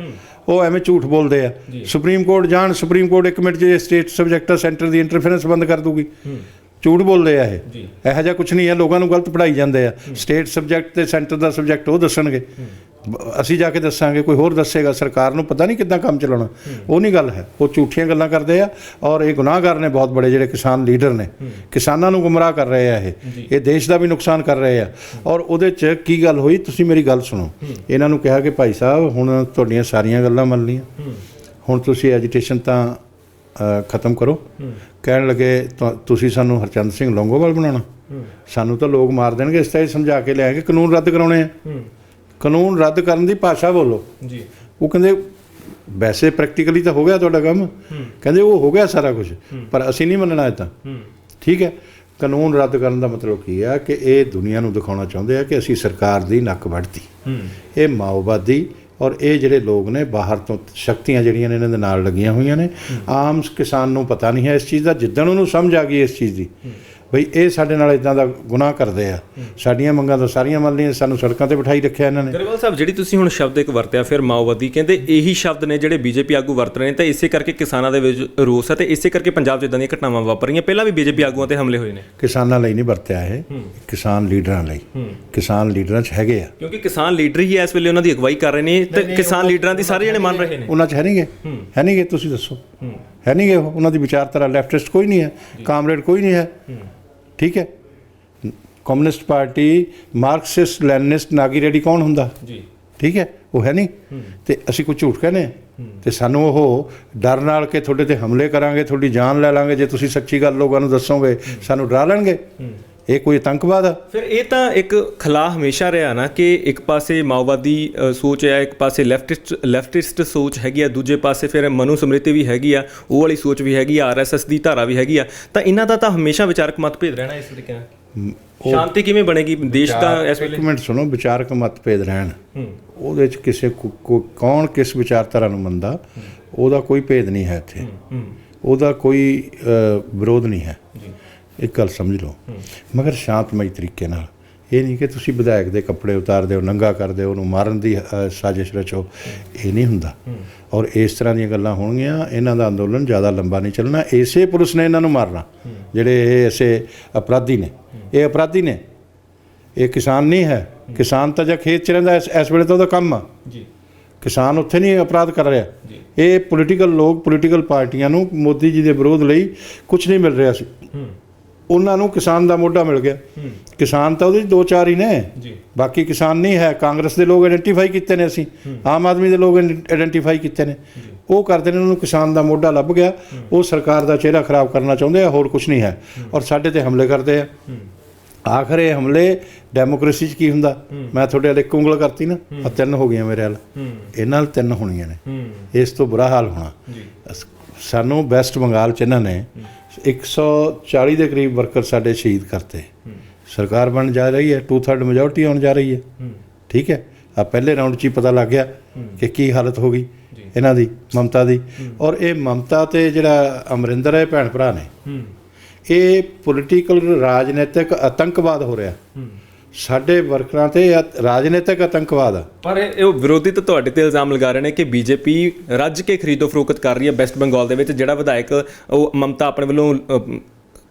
ਉਹ ਐਵੇਂ ਝੂਠ ਬੋਲਦੇ ਆ। ਸੁਪਰੀਮ ਕੋਰਟ ਜਾਣ, ਸੁਪਰੀਮ ਕੋਰਟ 1 ਮਿੰਟ 'ਚ ਸਟੇਟ ਸਬਜੈਕਟ ਸੈਂਟਰ ਦੀ ਇੰਟਰਫੇਰੈਂਸ ਬੰਦ ਕਰ ਦੂਗੀ। ਝੂਠ ਬੋਲਦੇ ਆ ਇਹ, ਇਹੋ ਜਿਹਾ ਕੁਛ ਨਹੀਂ ਹੈ। ਲੋਕਾਂ ਨੂੰ ਗਲਤ ਪੜ੍ਹਾਈ ਜਾਂਦੇ ਆ। ਸਟੇਟ ਸਬਜੈਕਟ ਤੇ ਸੈਂਟਰ ਦਾ ਸਬਜੈਕਟ ਉਹ ਦੱਸਣਗੇ, ਅਸੀਂ ਜਾ ਕੇ ਦੱਸਾਂਗੇ, ਕੋਈ ਹੋਰ ਦੱਸੇਗਾ। ਸਰਕਾਰ ਨੂੰ ਪਤਾ ਨਹੀਂ ਕਿੱਦਾਂ ਕੰਮ ਚਲਾਉਣਾ, ਉਹ ਨਹੀਂ ਗੱਲ ਹੈ। ਉਹ ਝੂਠੀਆਂ ਗੱਲਾਂ ਕਰਦੇ ਆ ਔਰ ਇਹ ਗੁਨਾਹਗਾਰ ਨੇ ਬਹੁਤ ਬੜੇ, ਜਿਹੜੇ ਕਿਸਾਨ ਲੀਡਰ ਨੇ, ਕਿਸਾਨਾਂ ਨੂੰ ਗੁੰਮਰਾਹ ਕਰ ਰਹੇ ਆ। ਇਹ ਦੇਸ਼ ਦਾ ਵੀ ਨੁਕਸਾਨ ਕਰ ਰਹੇ ਆ। ਔਰ ਉਹਦੇ 'ਚ ਕੀ ਗੱਲ ਹੋਈ, ਤੁਸੀਂ ਮੇਰੀ ਗੱਲ ਸੁਣੋ। ਇਹਨਾਂ ਨੂੰ ਕਿਹਾ ਕਿ ਭਾਈ ਸਾਹਿਬ ਹੁਣ ਤੁਹਾਡੀਆਂ ਸਾਰੀਆਂ ਗੱਲਾਂ ਮੰਨ ਲਈਆਂ, ਹੁਣ ਤੁਸੀਂ ਐਜੀਟੇਸ਼ਨ ਤਾਂ ਖਤਮ ਕਰੋ। ਕਹਿਣ ਲੱਗੇ ਤੁਸੀਂ ਸਾਨੂੰ ਹਰਚੰਦ ਸਿੰਘ ਲੌਂਗੋਵਾਲ ਬਣਾਉਣਾ, ਸਾਨੂੰ ਤਾਂ ਲੋਕ ਮਾਰ ਦੇਣਗੇ। ਇਸ ਤਰ੍ਹਾਂ ਇਹ ਸਮਝਾ ਕੇ ਲਿਆ ਕਿ ਕਾਨੂੰਨ ਰੱਦ ਕਰਾਉਣੇ ਆ। ਕਾਨੂੰਨ ਰੱਦ ਕਰਨ ਦੀ ਭਾਸ਼ਾ ਬੋਲੋ ਜੀ। ਉਹ ਕਹਿੰਦੇ ਵੈਸੇ ਪ੍ਰੈਕਟੀਕਲੀ ਤਾਂ ਹੋ ਗਿਆ ਤੁਹਾਡਾ ਕੰਮ, ਕਹਿੰਦੇ ਉਹ ਹੋ ਗਿਆ ਸਾਰਾ ਕੁਝ, ਪਰ ਅਸੀਂ ਨਹੀਂ ਮੰਨਣਾ ਇਹ ਤਾਂ। ਠੀਕ ਹੈ, ਕਾਨੂੰਨ ਰੱਦ ਕਰਨ ਦਾ ਮਤਲਬ ਕੀ ਆ ਕਿ ਇਹ ਦੁਨੀਆ ਨੂੰ ਦਿਖਾਉਣਾ ਚਾਹੁੰਦੇ ਆ ਕਿ ਅਸੀਂ ਸਰਕਾਰ ਦੀ ਨੱਕ ਵੱਢਤੀ। ਇਹ ਮਾਓਵਾਦੀ ਔਰ ਇਹ ਜਿਹੜੇ ਲੋਕ ਨੇ ਬਾਹਰ ਤੋਂ ਸ਼ਕਤੀਆਂ ਜਿਹੜੀਆਂ ਨੇ ਇਹਨਾਂ ਦੇ ਨਾਲ ਲੱਗੀਆਂ ਹੋਈਆਂ ਨੇ। ਆਮ ਕਿਸਾਨ ਨੂੰ ਪਤਾ ਨਹੀਂ ਹੈ ਇਸ ਚੀਜ਼ ਦਾ। ਜਿੱਦਣ ਉਹਨੂੰ ਸਮਝ ਆ ਗਈ ਇਸ ਚੀਜ਼ ਦੀ ਬਈ ਇਹ ਸਾਡੇ ਨਾਲ ਇਦਾਂ ਦਾ ਗੁਨਾਹ ਕਰਦੇ ਆ, ਸਾਡੀਆਂ ਮੰਗਾਂ ਤਾਂ ਸਾਰੀਆਂ ਮੰਨ ਲਈਆਂ, ਸਾਨੂੰ ਸੜਕਾਂ 'ਤੇ ਬਿਠਾਈ ਰੱਖਿਆ ਇਹਨਾਂ ਨੇ। ਗਰੇਵਾਲ ਸਾਹਿਬ, ਜਿਹੜੀ ਤੁਸੀਂ ਹੁਣ ਸ਼ਬਦ ਇੱਕ ਵਰਤਿਆ ਫਿਰ ਮਾਓਵਾਦੀ, ਕਹਿੰਦੇ ਇਹੀ ਸ਼ਬਦ ਨੇ ਜਿਹੜੇ BJP ਆਗੂ ਵਰਤ ਰਹੇ ਨੇ ਤਾਂ ਇਸੇ ਕਰਕੇ ਕਿਸਾਨਾਂ ਦੇ ਵਿੱਚ ਰੋਸ ਹੈ ਤੇ ਇਸੇ ਕਰਕੇ ਪੰਜਾਬ 'ਚ ਇਦਾਂ ਦੀਆਂ ਘਟਨਾਵਾਂ ਵਾਪਰ ਰਹੀਆਂ। ਪਹਿਲਾਂ ਵੀ BJP ਆਗੂਆਂ 'ਤੇ ਹਮਲੇ ਹੋਏ ਨੇ। ਕਿਸਾਨਾਂ ਲਈ ਨਹੀਂ ਵਰਤਿਆ ਇਹ, ਕਿਸਾਨ ਲੀਡਰਾਂ ਲਈ। ਕਿਸਾਨ ਲੀਡਰਾਂ 'ਚ ਹੈਗੇ ਆ, ਕਿਉਂਕਿ ਕਿਸਾਨ ਲੀਡਰ ਹੀ ਇਸ ਵੇਲੇ ਉਹਨਾਂ ਦੀ ਅਗਵਾਈ ਕਰ ਰਹੇ ਨੇ ਤੇ ਕਿਸਾਨ ਲੀਡਰਾਂ ਦੀ ਸਾਰੇ ਜਣੇ ਮੰਨ ਰਹੇ ਨੇ। ਉਹਨਾਂ 'ਚ ਹੈ ਨਹੀਂਗੇ ਤੁਸੀਂ ਦੱਸੋ, ਹੈ ਨਹੀਂ ਗੇ, ਉਹਨਾਂ ਦੀ ਵਿਚਾਰਧਾਰਾ ਲੈਫਟਿਸਟ ਕੋਈ ਨਹੀਂ ਹੈ, ਕਾਮਰੇਡ ਕੋਈ ਨਹੀਂ ਹੈ, ਠੀਕ ਹੈ। Communist party Marxist ਲੈਨਿਸਟ Nagi ready ਕੌਣ ਹੁੰਦਾ ਜੀ, ਠੀਕ ਹੈ, ਉਹ ਹੈ ਨਹੀਂ। ਤੇ ਅਸੀਂ ਕੋਈ ਝੂਠ ਕਹਿੰਦੇ ਹਾਂ ਤੇ ਸਾਨੂੰ ਉਹ ਡਰ ਨਾਲ ਕਿ ਤੁਹਾਡੇ ਤੇ ਹਮਲੇ ਕਰਾਂਗੇ, ਤੁਹਾਡੀ ਜਾਨ ਲੈ ਲਾਂਗੇ ਜੇ ਤੁਸੀਂ ਸੱਚੀ ਗੱਲ ਲੋਕਾਂ ਨੂੰ ਦੱਸੋਗੇ, ਸਾਨੂੰ ਡਰਾ ਲੈਣਗੇ, ਇਹ ਕੋਈ ਆਤੰਕਵਾਦ ਆ? ਫਿਰ ਇਹ ਤਾਂ ਇੱਕ ਖਲਾ ਹਮੇਸ਼ਾ ਰਿਹਾ ਨਾ ਕਿ ਇੱਕ ਪਾਸੇ ਮਾਓਵਾਦੀ ਸੋਚ ਹੈ, ਇੱਕ ਪਾਸੇ ਲੈਫਟਿਸਟ ਸੋਚ ਹੈਗੀ ਆ, ਦੂਜੇ ਪਾਸੇ ਫਿਰ ਮਨੂ ਸਮ੍ਰਿਤੀ ਵੀ ਹੈਗੀ ਆ, ਉਹ ਵਾਲੀ ਸੋਚ ਵੀ ਹੈਗੀ ਆ, RSS ਦੀ ਧਾਰਾ ਵੀ ਹੈਗੀ ਆ। ਤਾਂ ਇਹਨਾਂ ਦਾ ਤਾਂ ਹਮੇਸ਼ਾ ਵਿਚਾਰਕ ਮਤਭੇਦ ਰਹਿਣਾ ਇਸ ਤਰੀਕੇ ਨਾਲ। ਸ਼ਾਂਤੀ ਕਿਵੇਂ ਬਣੇਗੀ ਦੇਸ਼ ਦਾ ਇਸ ਵੇਲੇ? ਇੱਕ ਮਿੰਟ ਸੁਣੋ, ਵਿਚਾਰਕ ਮਤਭੇਦ ਰਹਿਣ, ਉਹਦੇ 'ਚ ਕਿਸੇ ਕੌਣ ਕਿਸ ਵਿਚਾਰਧਾਰਾ ਨੂੰ ਮੰਨਦਾ, ਉਹਦਾ ਕੋਈ ਭੇਦ ਨਹੀਂ ਹੈ ਇੱਥੇ, ਉਹਦਾ ਕੋਈ ਵਿਰੋਧ ਨਹੀਂ ਹੈ, ਇੱਕ ਗੱਲ ਸਮਝ ਲਓ। ਮਗਰ ਸ਼ਾਂਤਮਈ ਤਰੀਕੇ ਨਾਲ, ਇਹ ਨਹੀਂ ਕਿ ਤੁਸੀਂ ਵਿਧਾਇਕ ਦੇ ਕੱਪੜੇ ਉਤਾਰ ਦਿਓ, ਨੰਗਾ ਕਰ ਦਿਓ, ਉਹਨੂੰ ਮਾਰਨ ਦੀ ਸਾਜ਼ਿਸ਼ ਰਚੋ, ਇਹ ਨਹੀਂ ਹੁੰਦਾ। ਔਰ ਇਸ ਤਰ੍ਹਾਂ ਦੀਆਂ ਗੱਲਾਂ ਹੋਣਗੀਆਂ, ਇਹਨਾਂ ਦਾ ਅੰਦੋਲਨ ਜ਼ਿਆਦਾ ਲੰਬਾ ਨਹੀਂ ਚੱਲਣਾ। ਇਸੇ ਪੁਲਿਸ ਨੇ ਇਹਨਾਂ ਨੂੰ ਮਾਰਨਾ, ਜਿਹੜੇ ਇਹ ਐਸੇ ਅਪਰਾਧੀ ਨੇ, ਇਹ ਅਪਰਾਧੀ ਨੇ, ਇਹ ਕਿਸਾਨ ਨਹੀਂ ਹੈ। ਕਿਸਾਨ ਤਾਂ ਜਾਂ ਖੇਤ 'ਚ ਰਹਿੰਦਾ ਇਸ ਵੇਲੇ ਤਾਂ ਉਹਦਾ ਕੰਮ ਆ ਜੀ, ਕਿਸਾਨ ਉੱਥੇ ਨਹੀਂ ਅਪਰਾਧ ਕਰ ਰਿਹਾ। ਇਹ ਪੋਲੀਟੀਕਲ ਲੋਕ, ਪੋਲੀਟੀਕਲ ਪਾਰਟੀਆਂ ਨੂੰ ਮੋਦੀ ਜੀ ਦੇ ਵਿਰੋਧ ਲਈ ਕੁਝ ਨਹੀਂ ਮਿਲ ਰਿਹਾ ਸੀ, ਉਹਨਾਂ ਨੂੰ ਕਿਸਾਨ ਦਾ ਮੋਢਾ ਮਿਲ ਗਿਆ। ਕਿਸਾਨ ਤਾਂ ਉਹਦੇ 'ਚ 2-4 ਹੀ ਨੇ, ਬਾਕੀ ਕਿਸਾਨ ਨਹੀਂ ਹੈ। ਕਾਂਗਰਸ ਦੇ ਲੋਕ ਆਇਡੈਂਟੀਫਾਈ ਕੀਤੇ ਨੇ, ਅਸੀਂ ਆਮ ਆਦਮੀ ਦੇ ਲੋਕ ਆਇਡੈਂਟੀਫਾਈ ਕੀਤੇ ਨੇ, ਉਹ ਕਰਦੇ ਨੇ, ਉਹਨਾਂ ਨੂੰ ਕਿਸਾਨ ਦਾ ਮੋਢਾ ਲੱਭ ਗਿਆ। ਉਹ ਸਰਕਾਰ ਦਾ ਚਿਹਰਾ ਖਰਾਬ ਕਰਨਾ ਚਾਹੁੰਦੇ ਆ, ਹੋਰ ਕੁਝ ਨਹੀਂ ਹੈ, ਔਰ ਸਾਡੇ ਤੇ ਹਮਲੇ ਕਰਦੇ ਆ। ਆਖਰ ਇਹ ਹਮਲੇ ਡੈਮੋਕ੍ਰੇਸੀ 'ਚ ਕੀ ਹੁੰਦਾ? ਮੈਂ ਤੁਹਾਡੇ ਵਾਲੇ ਇੱਕ ਉਂਗਲ ਕਰਤੀ ਨਾ, ਆ 3 ਹੋ ਗਈਆਂ ਮੇਰੇ ਵੱਲ, ਇਹਨਾਂ ਨਾਲ 3 ਹੋਣੀਆਂ ਨੇ, ਇਸ ਤੋਂ ਬੁਰਾ ਹਾਲ ਹੋਣਾ। ਸਾਨੂੰ ਵੈਸਟ ਬੰਗਾਲ 'ਚ ਇਹਨਾਂ ਨੇ 140 ਦੇ ਕਰੀਬ ਵਰਕਰ ਸਾਡੇ ਸ਼ਹੀਦ ਕਰਤੇ। ਸਰਕਾਰ ਬਣ ਜਾ ਰਹੀ ਹੈ, 2/3 ਮੈਜੋਰਟੀ ਆਉਣ ਜਾ ਰਹੀ ਹੈ, ਠੀਕ ਹੈ। ਆ ਪਹਿਲੇ ਰਾਊਂਡ 'ਚ ਹੀ ਪਤਾ ਲੱਗ ਗਿਆ ਕਿ ਕੀ ਹਾਲਤ ਹੋ ਗਈ ਇਹਨਾਂ ਦੀ, ਮਮਤਾ ਦੀ। ਔਰ ਇਹ ਮਮਤਾ ਤੇ ਜਿਹੜਾ ਅਮਰਿੰਦਰ ਹੈ, ਭੈਣ ਭਰਾ ਨੇ, ਇਹ ਪੋਲੀਟੀਕਲ ਰਾਜਨੀਤਿਕ ਆਤੰਕਵਾਦ ਹੋ ਰਿਹਾ ਸਾਡੇ ਵਰਕਰਾਂ ਤੇ, ਰਾਜਨੀਤਿਕ ਆਤੰਕਵਾਦ ਆ। ਪਰ ਇਹ ਵਿਰੋਧੀ ਤਾਂ ਤੁਹਾਡੇ ਤੇ ਇਲਜ਼ਾਮ ਲਗਾ ਰਹੇ ਨੇ ਕਿ ਬੀਜੇਪੀ ਰੱਜ ਕੇ ਖਰੀਦੋ ਫਰੋਖਤ ਕਰ ਰਹੀ ਹੈ ਵੈਸਟ ਬੰਗਾਲ ਦੇ ਵਿੱਚ। ਜਿਹੜਾ ਵਿਧਾਇਕ ਉਹ ਮਮਤਾ ਆਪਣੇ ਵੱਲੋਂ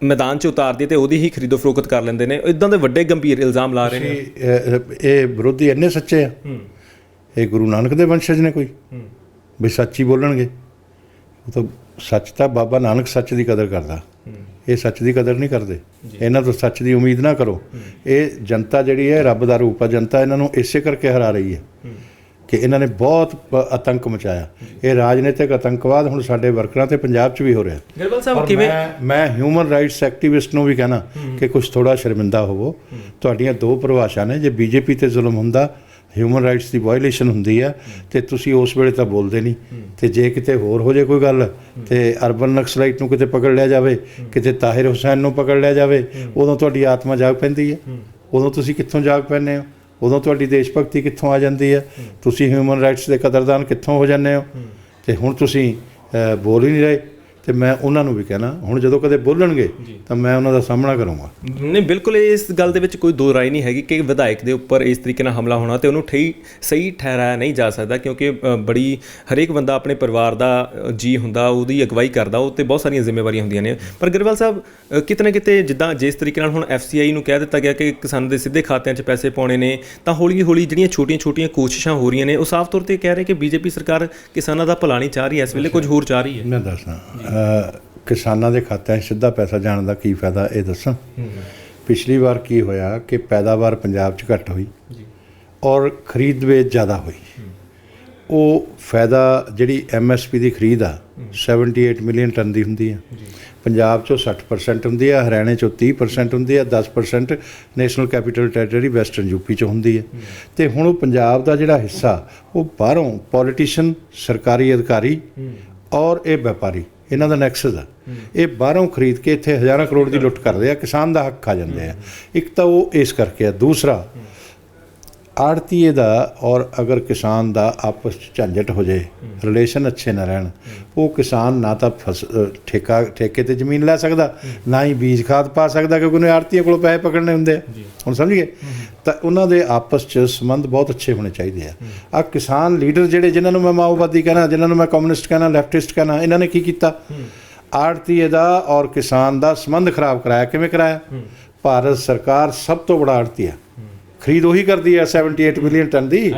ਮੈਦਾਨ 'ਚ ਉਤਾਰਦੀ ਤੇ ਉਹਦੀ ਹੀ ਖਰੀਦੋ ਫਰੋਖਤ ਕਰ ਲੈਂਦੇ ਨੇ। ਇਦਾਂ ਦੇ ਵੱਡੇ ਗੰਭੀਰ ਇਲਜ਼ਾਮ ਲਾ ਰਹੇ ਨੇ। ਇਹ ਵਿਰੋਧੀ ਇੰਨੇ ਸੱਚੇ ਆ, ਇਹ ਗੁਰੂ ਨਾਨਕ ਦੇ ਵੰਸ਼ਜ ਨੇ ਕੋਈ ਵੀ ਸੱਚ ਹੀ ਬੋਲਣਗੇ? ਉਹ ਤਾਂ ਸੱਚ ਤਾਂ ਬਾਬਾ ਨਾਨਕ ਸੱਚ ਦੀ ਕਦਰ ਕਰਦਾ, ਇਹ ਸੱਚ ਦੀ ਕਦਰ ਨਹੀਂ ਕਰਦੇ। ਇਹਨਾਂ ਤੋਂ ਸੱਚ ਦੀ ਉਮੀਦ ਨਾ ਕਰੋ। ਇਹ ਜਨਤਾ ਜਿਹੜੀ ਹੈ ਰੱਬ ਦਾ ਰੂਪ ਆ, ਜਨਤਾ ਇਹਨਾਂ ਨੂੰ ਇਸੇ ਕਰਕੇ ਹਰਾ ਰਹੀ ਹੈ ਕਿ ਇਹਨਾਂ ਨੇ ਬਹੁਤ ਆਤੰਕ ਮਚਾਇਆ। ਇਹ ਰਾਜਨੀਤਿਕ ਆਤੰਕਵਾਦ ਹੁਣ ਸਾਡੇ ਵਰਕਰਾਂ ਤੇ ਪੰਜਾਬ 'ਚ ਵੀ ਹੋ ਰਿਹਾ। ਗਿਰਬਲ ਸਾਹਿਬ ਕਿਵੇਂ, ਮੈਂ ਹਿਊਮਨ ਰਾਈਟਸ ਐਕਟੀਵਿਸਟ ਨੂੰ ਵੀ ਕਹਿਣਾ ਕਿ ਕੁਝ ਥੋੜ੍ਹਾ ਸ਼ਰਮਿੰਦਾ ਹੋਵੋ। ਤੁਹਾਡੀਆਂ 2 ਪਰਿਭਾਸ਼ਾ ਨੇ, ਜੇ ਬੀਜੇਪੀ ਤੇ ਜ਼ੁਲਮ ਹੁੰਦਾ, ਹਿਊਮਨ ਰਾਈਟਸ ਦੀ ਵਾਇਲੇਸ਼ਨ ਹੁੰਦੀ ਆ, ਤੇ ਤੁਸੀਂ ਉਸ ਵੇਲੇ ਤਾਂ ਬੋਲਦੇ ਨਹੀਂ, ਤੇ ਜੇ ਕਿਤੇ ਹੋਰ ਹੋ ਜਾਏ ਕੋਈ ਗੱਲ, ਤੇ ਅਰਬਨ ਨਕਸਲਾਈਟ ਨੂੰ ਕਿਤੇ ਪਕੜ ਲਿਆ ਜਾਵੇ, ਕਿਤੇ ਤਾਹਿਰ ਹੁਸੈਨ ਨੂੰ ਪਕੜ ਲਿਆ ਜਾਵੇ, ਉਦੋਂ ਤੁਹਾਡੀ ਆਤਮਾ ਜਾਗ ਪੈਂਦੀ ਹੈ। ਉਦੋਂ ਤੁਸੀਂ ਕਿੱਥੋਂ ਜਾਗ ਪੈਂਦੇ ਹੋ? ਉਦੋਂ ਤੁਹਾਡੀ ਦੇਸ਼ ਭਗਤੀ ਕਿੱਥੋਂ ਆ ਜਾਂਦੀ ਹੈ? ਤੁਸੀਂ ਹਿਊਮਨ ਰਾਈਟਸ ਦੇ ਕਦਰਦਾਨ ਕਿੱਥੋਂ ਹੋ ਜਾਂਦੇ ਹੋ? ਤੇ ਹੁਣ ਤੁਸੀਂ ਬੋਲ ਹੀ ਨਹੀਂ ਰਹੇ। ਤੇ ਮੈਂ ਉਹਨਾਂ ਨੂੰ ਵੀ ਕਹਿਣਾ, ਹੁਣ ਜਦੋਂ ਕਦੇ ਬੋਲਣਗੇ ਤਾਂ ਮੈਂ ਉਹਨਾਂ ਦਾ ਸਾਹਮਣਾ ਕਰੂੰਗਾ। ਨਹੀਂ, ਬਿਲਕੁਲ ਇਸ ਗੱਲ ਦੇ ਵਿੱਚ ਕੋਈ ਦੋ ਰਾਏ ਨਹੀਂ ਹੈਗੀ ਕਿ ਵਿਧਾਇਕ ਦੇ ਉੱਪਰ ਇਸ ਤਰੀਕੇ ਨਾਲ ਹਮਲਾ ਹੋਣਾ ਤੇ ਉਹਨੂੰ ਸਹੀ ਠਹਿਰਾਇਆ ਨਹੀਂ ਜਾ ਸਕਦਾ, ਕਿਉਂਕਿ ਬੜੀ ਹਰੇਕ ਬੰਦਾ ਆਪਣੇ ਪਰਿਵਾਰ ਦਾ ਜੀ ਹੁੰਦਾ, ਉਹਦੀ ਅਗਵਾਈ ਕਰਦਾ, ਉਹ 'ਤੇ ਬਹੁਤ ਸਾਰੀਆਂ ਜ਼ਿੰਮੇਵਾਰੀਆਂ ਹੁੰਦੀਆਂ ਨੇ। ਪਰ ਗਿਰਵਾਲ ਸਾਹਿਬ, ਕਿਤੇ ਨਾ ਕਿਤੇ ਜਿੱਦਾਂ ਜਿਸ ਤਰੀਕੇ ਨਾਲ ਹੁਣ FCI ਨੂੰ ਕਹਿ ਦਿੱਤਾ ਗਿਆ ਕਿ ਕਿਸਾਨਾਂ ਦੇ ਸਿੱਧੇ ਖਾਤਿਆਂ 'ਚ ਪੈਸੇ ਪਾਉਣੇ ਨੇ, ਤਾਂ ਹੌਲੀ ਹੌਲੀ ਜਿਹੜੀਆਂ ਛੋਟੀਆਂ ਕੋਸ਼ਿਸ਼ਾਂ ਹੋ ਰਹੀਆਂ ਨੇ, ਉਹ ਸਾਫ਼ ਤੌਰ 'ਤੇ ਕਹਿ ਰਹੇ ਕਿ BJP ਸਰਕਾਰ ਕਿਸਾਨਾਂ ਦਾ ਭਲਾ ਨਹੀਂ ਚਾਹ ਰਹੀ, ਇਸ ਵੇਲੇ ਕੁਝ ਹੋਰ ਚਾਹ ਰਹੀ ਹੈ। ਮੈਂ ਦੱਸਦਾ, ਕਿਸਾਨਾਂ ਦੇ ਖਾਤਿਆਂ 'ਚ ਸਿੱਧਾ ਪੈਸਾ ਜਾਣ ਦਾ ਕੀ ਫਾਇਦਾ, ਇਹ ਦੱਸਾਂ। ਪਿਛਲੀ ਵਾਰ ਕੀ ਹੋਇਆ ਕਿ ਪੈਦਾਵਾਰ ਪੰਜਾਬ 'ਚ ਘੱਟ ਹੋਈ ਔਰ ਖਰੀਦ ਵੇਚ ਜ਼ਿਆਦਾ ਹੋਈ। ਉਹ ਫਾਇਦਾ ਜਿਹੜੀ MSP ਦੀ ਖਰੀਦ ਆ 78 ਮਿਲੀਅਨ ਟਨ ਦੀ ਹੁੰਦੀ ਆ, ਪੰਜਾਬ 'ਚੋਂ 60% ਹੁੰਦੀ ਆ, ਹਰਿਆਣੇ 'ਚੋਂ 30% ਹੁੰਦੀ ਆ, 10% national capital territory western UP 'ਚ ਹੁੰਦੀ ਹੈ। ਅਤੇ ਹੁਣ ਉਹ ਪੰਜਾਬ ਦਾ ਜਿਹੜਾ ਹਿੱਸਾ, ਉਹ ਬਾਹਰੋਂ ਪੋਲੀਟੀਸ਼ੀਅਨ, ਸਰਕਾਰੀ ਅਧਿਕਾਰੀ ਔਰ ਇਹ ਵਪਾਰੀ, ਇਹਨਾਂ ਦਾ ਨੈਕਸਸ ਆ। ਇਹ ਬਾਹਰੋਂ ਖਰੀਦ ਕੇ ਇੱਥੇ ਹਜ਼ਾਰਾਂ ਕਰੋੜ ਦੀ ਲੁੱਟ ਕਰਦੇ ਆ, ਕਿਸਾਨ ਦਾ ਹੱਕ ਖਾ ਜਾਂਦੇ ਆ। ਇੱਕ ਤਾਂ ਉਹ ਇਸ ਕਰਕੇ ਆ। ਦੂਸਰਾ, ਆੜਤੀਏ ਦਾ ਔਰ ਅਗਰ ਕਿਸਾਨ ਦਾ ਆਪਸ 'ਚ ਝੰਜਟ ਹੋ ਜਾਏ, ਰਿਲੇਸ਼ਨ ਅੱਛੇ ਨਾ ਰਹਿਣ, ਉਹ ਕਿਸਾਨ ਨਾ ਤਾਂ ਠੇਕੇ 'ਤੇ ਜ਼ਮੀਨ ਲੈ ਸਕਦਾ, ਨਾ ਹੀ ਬੀਜ ਖਾਦ ਪਾ ਸਕਦਾ, ਕਿਉਂਕਿ ਉਹਨੇ ਆੜਤੀਏ ਕੋਲੋਂ ਪੈਸੇ ਪਕੜਨੇ ਹੁੰਦੇ ਆ। ਹੁਣ ਸਮਝ ਗਏ? ਤਾਂ ਉਹਨਾਂ ਦੇ ਆਪਸ 'ਚ ਸੰਬੰਧ ਬਹੁਤ ਅੱਛੇ ਹੋਣੇ ਚਾਹੀਦੇ ਆ। ਆਹ ਕਿਸਾਨ ਲੀਡਰ ਜਿਹੜੇ, ਜਿਨ੍ਹਾਂ ਨੂੰ ਮੈਂ ਮਾਓਵਾਦੀ ਕਹਿਣਾ, ਜਿਨ੍ਹਾਂ ਨੂੰ ਮੈਂ ਕਮਿਊਨਿਸਟ ਕਹਿਣਾ, ਲੈਫਟਿਸਟ ਕਹਿਣਾ, ਇਹਨਾਂ ਨੇ ਕੀ ਕੀਤਾ? ਆੜਤੀਏ ਦਾ ਔਰ ਕਿਸਾਨ ਦਾ ਸੰਬੰਧ ਖਰਾਬ ਕਰਾਇਆ। ਕਿਵੇਂ ਕਰਾਇਆ? ਭਾਰਤ ਸਰਕਾਰ ਸਭ ਤੋਂ ਬੜਾ ਆੜਤੀਆ, ਖਰੀਦ ਉਹੀ ਕਰਦੀ ਹੈ 78 ਮਿਲੀਅਨ ਟਨ ਦੀ,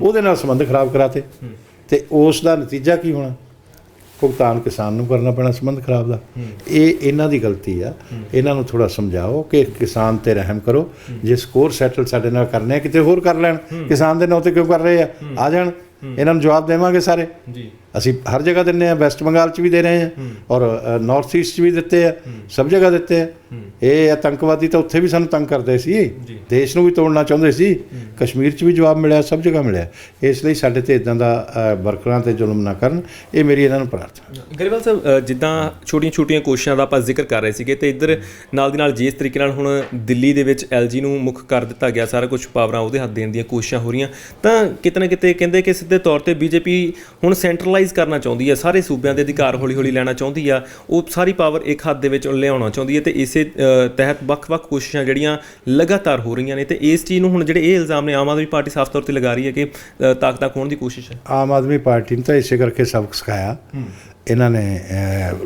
ਉਹਦੇ ਨਾਲ ਸੰਬੰਧ ਖਰਾਬ ਕਰਾਤੇ। ਤੇ ਉਸ ਦਾ ਨਤੀਜਾ ਕੀ ਹੋਣਾ? ਭੁਗਤਾਨ ਕਿਸਾਨ ਨੂੰ ਕਰਨਾ ਪੈਣਾ ਸੰਬੰਧ ਖਰਾਬ ਦਾ। ਇਹ ਇਹਨਾਂ ਦੀ ਗਲਤੀ ਆ। ਇਹਨਾਂ ਨੂੰ ਥੋੜਾ ਸਮਝਾਓ ਕਿ ਕਿਸਾਨ ਤੇ ਰਹਿਮ ਕਰੋ। ਜੇ ਸਕੋਰ ਸੈਟਲ ਸਾਡੇ ਨਾਲ ਕਰਨੇ ਆ ਕਿਤੇ ਹੋਰ ਕਰ ਲੈਣ, ਕਿਸਾਨ ਦੇ ਨਾਂ ਤੇ ਕਿਉਂ ਕਰ ਰਹੇ ਆ ਜਾਣ। ਇਹਨਾਂ ਨੂੰ ਜਵਾਬ ਦੇਵਾਂਗੇ ਸਾਰੇ ਜੀ। ਅਸੀਂ ਹਰ ਜਗ੍ਹਾ ਦਿੰਦੇ ਆ, ਵੈਸਟ ਬੰਗਾਲ 'ਚ ਵੀ ਦੇ ਰਹੇ ਹਾਂ ਔਰ ਨਾਰਥ ਈਸਟ 'ਚ ਵੀ ਦਿੱਤੇ ਆ, ਸਭ ਜਗ੍ਹਾ ਦਿੱਤੇ ਆ। ਇਹ ਆਤੰਕਵਾਦੀ ਤਾਂ ਉੱਥੇ ਵੀ ਸਾਨੂੰ ਤੰਗ ਕਰਦੇ ਸੀ, ਦੇਸ਼ ਨੂੰ ਵੀ ਤੋੜਨਾ ਚਾਹੁੰਦੇ ਸੀ। ਕਸ਼ਮੀਰ 'ਚ ਵੀ ਜਵਾਬ ਮਿਲਿਆ, ਸਭ ਜਗ੍ਹਾ ਮਿਲਿਆ। ਇਸ ਲਈ ਸਾਡੇ ਤੇ ਇਦਾਂ ਦਾ ਵਰਕਰਾਂ ਤੇ ਜ਼ੁਲਮ ਨਾ ਕਰਨ, ਇਹ ਮੇਰੀ ਇਹਨਾਂ ਨੂੰ ਪ੍ਰਾਰਥਨਾ। ਗਰੇਵਾਲ ਸਾਹਿਬ, ਜਿੱਦਾਂ ਛੋਟੀਆਂ ਕੋਸ਼ਿਸ਼ਾਂ ਦਾ ਆਪਾਂ ਜ਼ਿਕਰ ਕਰ ਰਹੇ ਸੀਗੇ ਤੇ ਇੱਧਰ ਨਾਲ ਦੀ ਨਾਲ ਜਿਸ ਤਰੀਕੇ ਨਾਲ ਹੁਣ ਦਿੱਲੀ ਦੇ ਵਿੱਚ LG ਨੂੰ ਮੁੱਖ ਕਰ ਦਿੱਤਾ ਗਿਆ, ਸਾਰਾ ਕੁਝ ਪਾਵਰਾਂ ਉਹਦੇ ਹੱਥ ਦੇਣ ਦੀਆਂ ਕੋਸ਼ਿਸ਼ਾਂ ਹੋ ਰਹੀਆਂ, ਤਾਂ ਕਿਤੇ ਨਾ ਕਿਤੇ ਕਹਿੰਦੇ ਕਿ ਸਿੱਧੇ ਤੌਰ ਤੇ BJP ਹੁਣ ਸੈਂਟਰਲਾਈਜ਼ ਕਰਨਾ ਚਾਹੁੰਦੀ ਹੈ, ਸਾਰੇ ਸੂਬਿਆਂ ਦੇ ਅਧਿਕਾਰ ਹੌਲੀ ਲੈਣਾ ਚਾਹੁੰਦੀ ਆ, ਉਹ ਸਾਰੀ ਪਾਵਰ ਇੱਕ ਹੱਥ ਦੇ ਵਿੱਚ ਲਿਆਉਣਾ ਚਾਹੁੰਦੀ ਹੈ ਤੇ ਇਸੇ ਤਹਿਤ ਵੱਖ-ਵੱਖ ਕੋਸ਼ਿਸ਼ਾਂ ਜਿਹੜੀਆਂ ਲਗਾਤਾਰ ਹੋ ਰਹੀਆਂ ਨੇ। ਤੇ ਇਸ ਚੀਜ਼ ਨੂੰ ਹੁਣ ਜਿਹੜੇ ਇਹ ਇਲਜ਼ਾਮ ਨੇ ਆਮ ਆਦਮੀ ਪਾਰਟੀ ਸਾਫ਼ ਤੌਰ ਤੇ ਲਗਾ ਰਹੀ ਹੈ ਕਿ ਤਾਕਤਾਂ ਖੋਹਣ ਦੀ ਕੋਸ਼ਿਸ਼ ਹੈ। ਆਮ ਆਦਮੀ ਪਾਰਟੀ ਨੇ ਤਾਂ ਇਸੇ ਕਰਕੇ ਸਬਕ ਸਿਖਾਇਆ ਇਹਨਾਂ ਨੇ,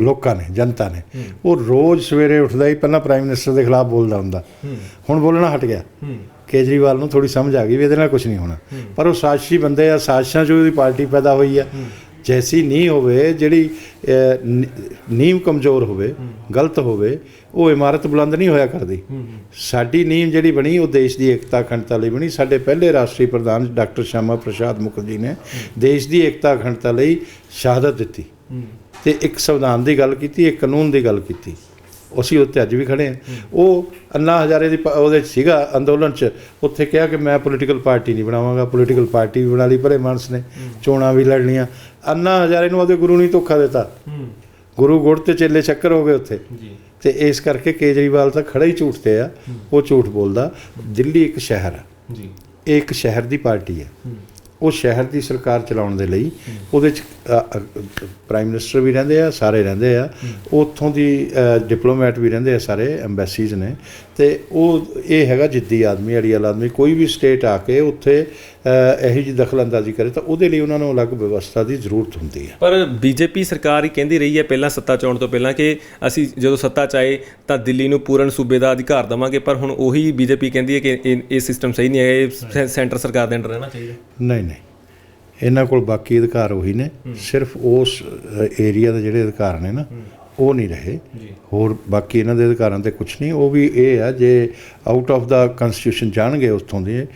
ਲੋਕਾਂ ਨੇ, ਜਨਤਾ ਨੇ। ਉਹ ਰੋਜ਼ ਸਵੇਰੇ ਉੱਠਦਾ ਹੀ ਪਹਿਲਾਂ ਪ੍ਰਾਈਮ ਮਿਨਿਸਟਰ ਦੇ ਖਿਲਾਫ ਬੋਲਦਾ ਹੁੰਦਾ, ਹੁਣ ਬੋਲਣਾ ਹਟ ਗਿਆ। ਕੇਜਰੀਵਾਲ ਨੂੰ ਥੋੜੀ ਸਮਝ ਆ ਗਈ ਵੀ ਇਹਦੇ ਨਾਲ ਕੁਝ ਨਹੀਂ ਹੋਣਾ, ਪਰ ਉਹ ਸਾਜ਼ਿਸ਼ੀ ਬੰਦੇ ਆ, ਸਾਜ਼ਿਸ਼ਾਂ 'ਚੋਂ ਉਹਦੀ ਪਾਰਟੀ ਪੈਦਾ ਹੋਈ ਆ। ਜੈਸੀ ਨੀਂਹ ਹੋਵੇ, ਜਿਹੜੀ ਨੀਂਹ ਕਮਜ਼ੋਰ ਹੋਵੇ, ਗਲਤ ਹੋਵੇ, ਉਹ ਇਮਾਰਤ ਬੁਲੰਦ ਨਹੀਂ ਹੋਇਆ ਕਰਦੀ। ਸਾਡੀ ਨੀਂਹ ਜਿਹੜੀ ਬਣੀ ਉਹ ਦੇਸ਼ ਦੀ ਏਕਤਾ ਅਖੰਡਤਾ ਲਈ ਬਣੀ। ਸਾਡੇ ਪਹਿਲੇ ਰਾਸ਼ਟਰੀ ਪ੍ਰਧਾਨ ਡਾਕਟਰ ਸ਼ਿਆਮਾ ਪ੍ਰਸਾਦ ਮੁਖਰਜੀ ਨੇ ਦੇਸ਼ ਦੀ ਏਕਤਾ ਅਖੰਡਤਾ ਲਈ ਸ਼ਹਾਦਤ ਦਿੱਤੀ ਤੇ ਇੱਕ ਸੰਵਿਧਾਨ ਦੀ ਗੱਲ ਕੀਤੀ, ਇੱਕ ਕਾਨੂੰਨ ਦੀ ਗੱਲ ਕੀਤੀ। ਅਸੀਂ ਉੱਥੇ ਅੱਜ ਵੀ ਖੜ੍ਹੇ ਹਾਂ। ਉਹ ਅੰਨਾ ਹਜ਼ਾਰੇ ਦੀ ਉਹਦੇ 'ਚ ਸੀਗਾ ਅੰਦੋਲਨ 'ਚ, ਉੱਥੇ ਕਿਹਾ ਕਿ ਮੈਂ ਪੋਲੀਟੀਕਲ ਪਾਰਟੀ ਨਹੀਂ ਬਣਾਵਾਂਗਾ। ਪੋਲੀਟੀਕਲ ਪਾਰਟੀ ਵੀ ਬਣਾ ਲਈ, ਭਲੇ ਮਾਨਸ ਨੇ, ਚੋਣਾਂ ਵੀ ਲੜਨੀਆਂ। ਅੰਨਾ ਹਜ਼ਾਰੇ ਨੂੰ ਉਹਦੇ ਗੁਰੂ ਨੇ ਧੋਖਾ ਦਿੱਤਾ। ਗੁਰੂ ਗੁੜ ਤੇ ਚੇਲੇ ਚੱਕਰ ਹੋ ਗਏ ਉੱਥੇ। ਤੇ ਇਸ ਕਰਕੇ ਕੇਜਰੀਵਾਲ ਤਾਂ ਖੜਾ ਹੀ ਝੂਠ ਤੇ ਆ, ਉਹ ਝੂਠ ਬੋਲਦਾ। ਦਿੱਲੀ ਇੱਕ ਸ਼ਹਿਰ ਆ, ਇਹ ਇੱਕ ਸ਼ਹਿਰ ਦੀ ਪਾਰਟੀ ਹੈ। ਉਹ ਸ਼ਹਿਰ ਦੀ ਸਰਕਾਰ ਚਲਾਉਣ ਦੇ ਲਈ ਉਹਦੇ 'ਚ ਪ੍ਰਾਈਮ ਮਿਨਿਸਟਰ ਵੀ ਰਹਿੰਦੇ ਆ, ਸਾਰੇ ਰਹਿੰਦੇ ਆ, ਉੱਥੋਂ ਦੀ ਡਿਪਲੋਮੈਟ ਵੀ ਰਹਿੰਦੇ ਆ, ਸਾਰੇ ਐਮਬੈਸੀਜ਼ ਨੇ। ਤੇ ਉਹ ਇਹ ਹੈਗਾ ਜਿੱਦੀ ਆਦਮੀ, ਅੜੀਅਲ ਆਦਮੀ। ਕੋਈ ਵੀ ਸਟੇਟ ਆ ਕੇ ਉੱਥੇ ਇਹੋ ਜਿਹੀ ਦਖਲਅੰਦਾਜ਼ੀ ਕਰੇ ਤਾਂ ਉਹਦੇ ਲਈ ਉਹਨਾਂ ਨੂੰ ਅਲੱਗ ਵਿਵਸਥਾ ਦੀ ਜ਼ਰੂਰਤ ਹੁੰਦੀ ਹੈ। ਪਰ BJP ਸਰਕਾਰ ਹੀ ਕਹਿੰਦੀ ਰਹੀ ਹੈ ਪਹਿਲਾਂ ਸੱਤਾ 'ਚ ਆਉਣ ਤੋਂ ਪਹਿਲਾਂ ਕਿ ਅਸੀਂ ਜਦੋਂ ਸੱਤਾ 'ਚ ਆਏ ਤਾਂ ਦਿੱਲੀ ਨੂੰ ਪੂਰਨ ਸੂਬੇ ਦਾ ਅਧਿਕਾਰ ਦੇਵਾਂਗੇ, ਪਰ ਹੁਣ ਉਹੀ BJP ਕਹਿੰਦੀ ਹੈ ਕਿ ਇਹ ਸਿਸਟਮ ਸਹੀ ਨਹੀਂ ਹੈ, ਇਹ ਸੈਂਟਰ ਸਰਕਾਰ ਦੇ ਅੰਡਰ ਰਹਿਣਾ ਚਾਹੀਦਾ। ਨਹੀਂ, ਇਹਨਾਂ ਕੋਲ ਬਾਕੀ ਅਧਿਕਾਰ ਉਹੀ ਨੇ, ਸਿਰਫ ਉਸ ਏਰੀਆ ਦੇ ਜਿਹੜੇ ਅਧਿਕਾਰ ਨੇ ਨਾ ਉਹ ਨਹੀਂ ਰਹੇ। ਹੋਰ ਬਾਕੀ ਇਹਨਾਂ ਦੇ ਅਧਿਕਾਰਾਂ 'ਤੇ ਕੁਛ ਨਹੀਂ। ਉਹ ਵੀ ਇਹ ਆ, ਜੇ ਆਊਟ ਆਫ ਦਾ ਕਨਸਟੀਟਿਊਸ਼ਨ ਜਾਣਗੇ, ਉੱਥੋਂ ਦੇ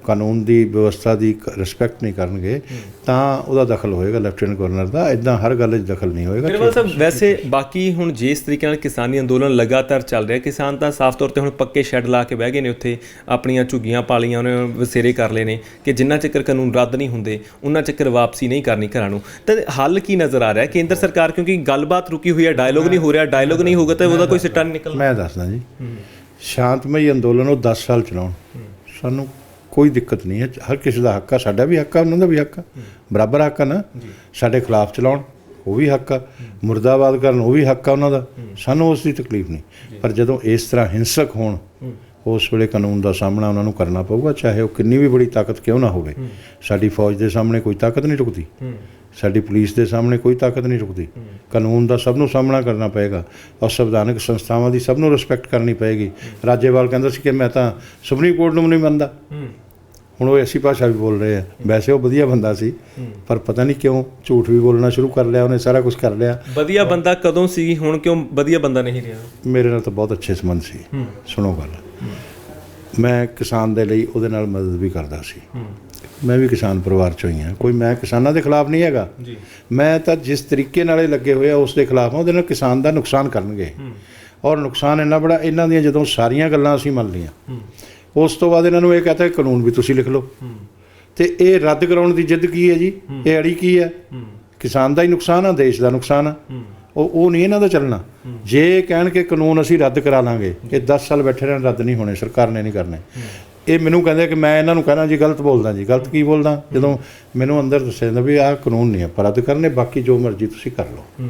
ਕਾਨੂੰਨ ਦੀ ਵਿਵਸਥਾ ਦੀ ਰਿਸਪੈਕਟ ਨਹੀਂ ਕਰਨਗੇ, ਤਾਂ ਉਹਦਾ ਦਖਲ ਹੋਏਗਾ ਲੈਫਟੀਨੈਂਟ ਗਵਰਨਰ ਦਾ। ਇੱਦਾਂ ਹਰ ਗੱਲ 'ਚ ਦਖਲ ਨਹੀਂ ਹੋਏਗਾ। ਗਰੇਵਾਲ ਸਾਹਿਬ, ਵੈਸੇ ਬਾਕੀ ਹੁਣ ਜਿਸ ਤਰੀਕੇ ਨਾਲ ਕਿਸਾਨੀ ਅੰਦੋਲਨ ਲਗਾਤਾਰ ਚੱਲ ਰਿਹਾ, ਕਿਸਾਨ ਤਾਂ ਸਾਫ਼ ਤੌਰ 'ਤੇ ਹੁਣ ਪੱਕੇ ਸ਼ੈੱਡ ਲਾ ਕੇ ਬਹਿ ਗਏ ਨੇ, ਉੱਥੇ ਆਪਣੀਆਂ ਝੁੱਗੀਆਂ ਪਾਲੀਆਂ, ਉਹਨੇ ਵਸੇਰੇ ਕਰ ਲਏ ਨੇ ਕਿ ਜਿੰਨਾ ਚਿਰ ਕਾਨੂੰਨ ਰੱਦ ਨਹੀਂ ਹੁੰਦੇ ਉਹਨਾਂ ਚਿਰ ਵਾਪਸੀ ਨਹੀਂ ਕਰਨੀ ਘਰਾਂ ਨੂੰ। ਤਾਂ ਹੱਲ ਕੀ ਨਜ਼ਰ ਆ ਰਿਹਾ ਕੇਂਦਰ ਸਰਕਾਰ, ਕਿਉਂਕਿ ਗੱਲਬਾਤ ਰੁਕੀ ਹੋਈ ਹੈ, ਡਾਇਲੋਗ ਨਹੀਂ ਹੋ ਰਿਹਾ, ਡਾਇਲੋਗ ਨਹੀਂ ਹੋਊਗਾ ਤਾਂ ਉਹਦਾ ਕੋਈ ਸਿੱਟਾ ਨਹੀਂ ਨਿਕਲਣਾ। ਮੈਂ ਦੱਸਦਾ ਜੀ, ਸ਼ਾਂਤਮਈ ਅੰਦੋਲਨ ਉਹ 10 ਸਾਲ ਚਲਾਉਣ, ਸਾਨੂੰ ਕੋਈ ਦਿੱਕਤ ਨਹੀਂ ਹੈ। ਹਰ ਕਿਸੇ ਦਾ ਹੱਕ ਆ, ਸਾਡਾ ਵੀ ਹੱਕ ਆ, ਉਹਨਾਂ ਦਾ ਵੀ ਹੱਕ ਆ, ਬਰਾਬਰ ਹੱਕ ਆ ਨਾ। ਸਾਡੇ ਖਿਲਾਫ ਚਲਾਉਣ ਉਹ ਵੀ ਹੱਕ ਆ, ਮੁਰਦਾਬਾਦ ਕਰਨ ਉਹ ਵੀ ਹੱਕ ਆ ਉਹਨਾਂ ਦਾ, ਸਾਨੂੰ ਉਸ ਦੀ ਤਕਲੀਫ ਨਹੀਂ। ਪਰ ਜਦੋਂ ਇਸ ਤਰ੍ਹਾਂ ਹਿੰਸਕ ਹੋਣ, ਉਸ ਵੇਲੇ ਕਾਨੂੰਨ ਦਾ ਸਾਹਮਣਾ ਉਹਨਾਂ ਨੂੰ ਕਰਨਾ ਪਊਗਾ, ਚਾਹੇ ਉਹ ਕਿੰਨੀ ਵੀ ਬੜੀ ਤਾਕਤ ਕਿਉਂ ਨਾ ਹੋਵੇ। ਸਾਡੀ ਫੌਜ ਦੇ ਸਾਹਮਣੇ ਕੋਈ ਤਾਕਤ ਨਹੀਂ ਰੁਕਦੀ, ਸਾਡੀ ਪੁਲਿਸ ਦੇ ਸਾਹਮਣੇ ਕੋਈ ਤਾਕਤ ਨਹੀਂ ਰੁਕਦੀ। ਕਾਨੂੰਨ ਦਾ ਸਭ ਨੂੰ ਸਾਹਮਣਾ ਕਰਨਾ ਪਏਗਾ ਔਰ ਸੰਵਿਧਾਨਕ ਸੰਸਥਾਵਾਂ ਦੀ ਸਭ ਨੂੰ ਰਿਸਪੈਕਟ ਕਰਨੀ ਪਏਗੀ। ਰਾਜੇਵਾਲ ਕਹਿੰਦਾ ਸੀ ਕਿ ਮੈਂ ਤਾਂ ਸੁਪਰੀਮ ਕੋਰਟ ਨੂੰ ਨਹੀਂ ਮੰਨਦਾ, ਹੁਣ ਉਹ ਐਸੀ ਭਾਸ਼ਾ ਵੀ ਬੋਲ ਰਹੇ ਆ। ਵੈਸੇ ਉਹ ਵਧੀਆ ਬੰਦਾ ਸੀ, ਪਰ ਪਤਾ ਨਹੀਂ ਕਿਉਂ ਝੂਠ ਵੀ ਬੋਲਣਾ ਸ਼ੁਰੂ ਕਰ ਲਿਆ ਉਹਨੇ, ਸਾਰਾ ਕੁਝ ਕਰ ਲਿਆ। ਵਧੀਆ ਬੰਦਾ ਕਦੋਂ ਸੀ, ਹੁਣ ਕਿਉਂ ਵਧੀਆ ਬੰਦਾ ਨਹੀਂ ਰਿਹਾ? ਮੇਰੇ ਨਾਲ ਤਾਂ ਬਹੁਤ ਅੱਛੇ ਸੰਬੰਧ ਸੀ। ਸੁਣੋ ਗੱਲ, ਮੈਂ ਕਿਸਾਨ ਦੇ ਲਈ ਉਹਦੇ ਨਾਲ ਮਦਦ ਵੀ ਕਰਦਾ ਸੀ। ਮੈਂ ਵੀ ਕਿਸਾਨ ਪਰਿਵਾਰ 'ਚੋਂ ਹੀ ਹਾਂ, ਕੋਈ ਮੈਂ ਕਿਸਾਨਾਂ ਦੇ ਖਿਲਾਫ ਨਹੀਂ ਹੈਗਾ। ਮੈਂ ਤਾਂ ਜਿਸ ਤਰੀਕੇ ਨਾਲ ਇਹ ਲੱਗੇ ਹੋਏ ਆ ਉਸ ਦੇ ਖਿਲਾਫ ਹਾਂ। ਉਹਦੇ ਨਾਲ ਕਿਸਾਨ ਦਾ ਨੁਕਸਾਨ ਕਰਨਗੇ, ਔਰ ਨੁਕਸਾਨ ਇੰਨਾ ਬੜਾ। ਇਹਨਾਂ ਦੀਆਂ ਜਦੋਂ ਸਾਰੀਆਂ ਗੱਲਾਂ ਅਸੀਂ ਮੰਨ ਲਈਆਂ, ਉਸ ਤੋਂ ਬਾਅਦ ਇਹਨਾਂ ਨੂੰ ਇਹ ਕਹਤਾ ਕਾਨੂੰਨ ਵੀ ਤੁਸੀਂ ਲਿਖ ਲਓ। ਤੇ ਇਹ ਰੱਦ ਕਰਾਉਣ ਦੀ ਜਿੱਦ ਕੀ ਹੈ ਜੀ? ਇਹ ਅੜੀ ਕੀ ਹੈ? ਕਿਸਾਨ ਦਾ ਹੀ ਨੁਕਸਾਨ ਆ, ਦੇਸ਼ ਦਾ ਨੁਕਸਾਨ ਆ। ਉਹ ਨਹੀਂ ਇਹਨਾਂ ਦਾ ਚੱਲਣਾ। ਜੇ ਕਹਿਣ ਕਿ ਕਾਨੂੰਨ ਅਸੀਂ ਰੱਦ ਕਰਾ ਲਾਂਗੇ, ਇਹ 10 ਸਾਲ ਬੈਠੇ ਰਹਿਣ, ਰੱਦ ਨਹੀਂ ਹੋਣੇ, ਸਰਕਾਰ ਨੇ ਨਹੀਂ ਕਰਨੇ। ਇਹ ਮੈਨੂੰ ਕਹਿੰਦੇ ਕਿ ਮੈਂ ਇਹਨਾਂ ਨੂੰ ਕਹਿਣਾ ਜੀ ਗਲਤ ਬੋਲਦਾ। ਜੀ ਗਲਤ ਕੀ ਬੋਲਦਾ? ਜਦੋਂ ਮੈਨੂੰ ਅੰਦਰ ਦੱਸਿਆ ਜਾਂਦਾ ਵੀ ਆਹ ਕਾਨੂੰਨ ਨਹੀਂ ਆਪਾਂ ਰੱਦ ਕਰਨੇ, ਬਾਕੀ ਜੋ ਮਰਜ਼ੀ ਤੁਸੀਂ ਕਰ ਲਓ,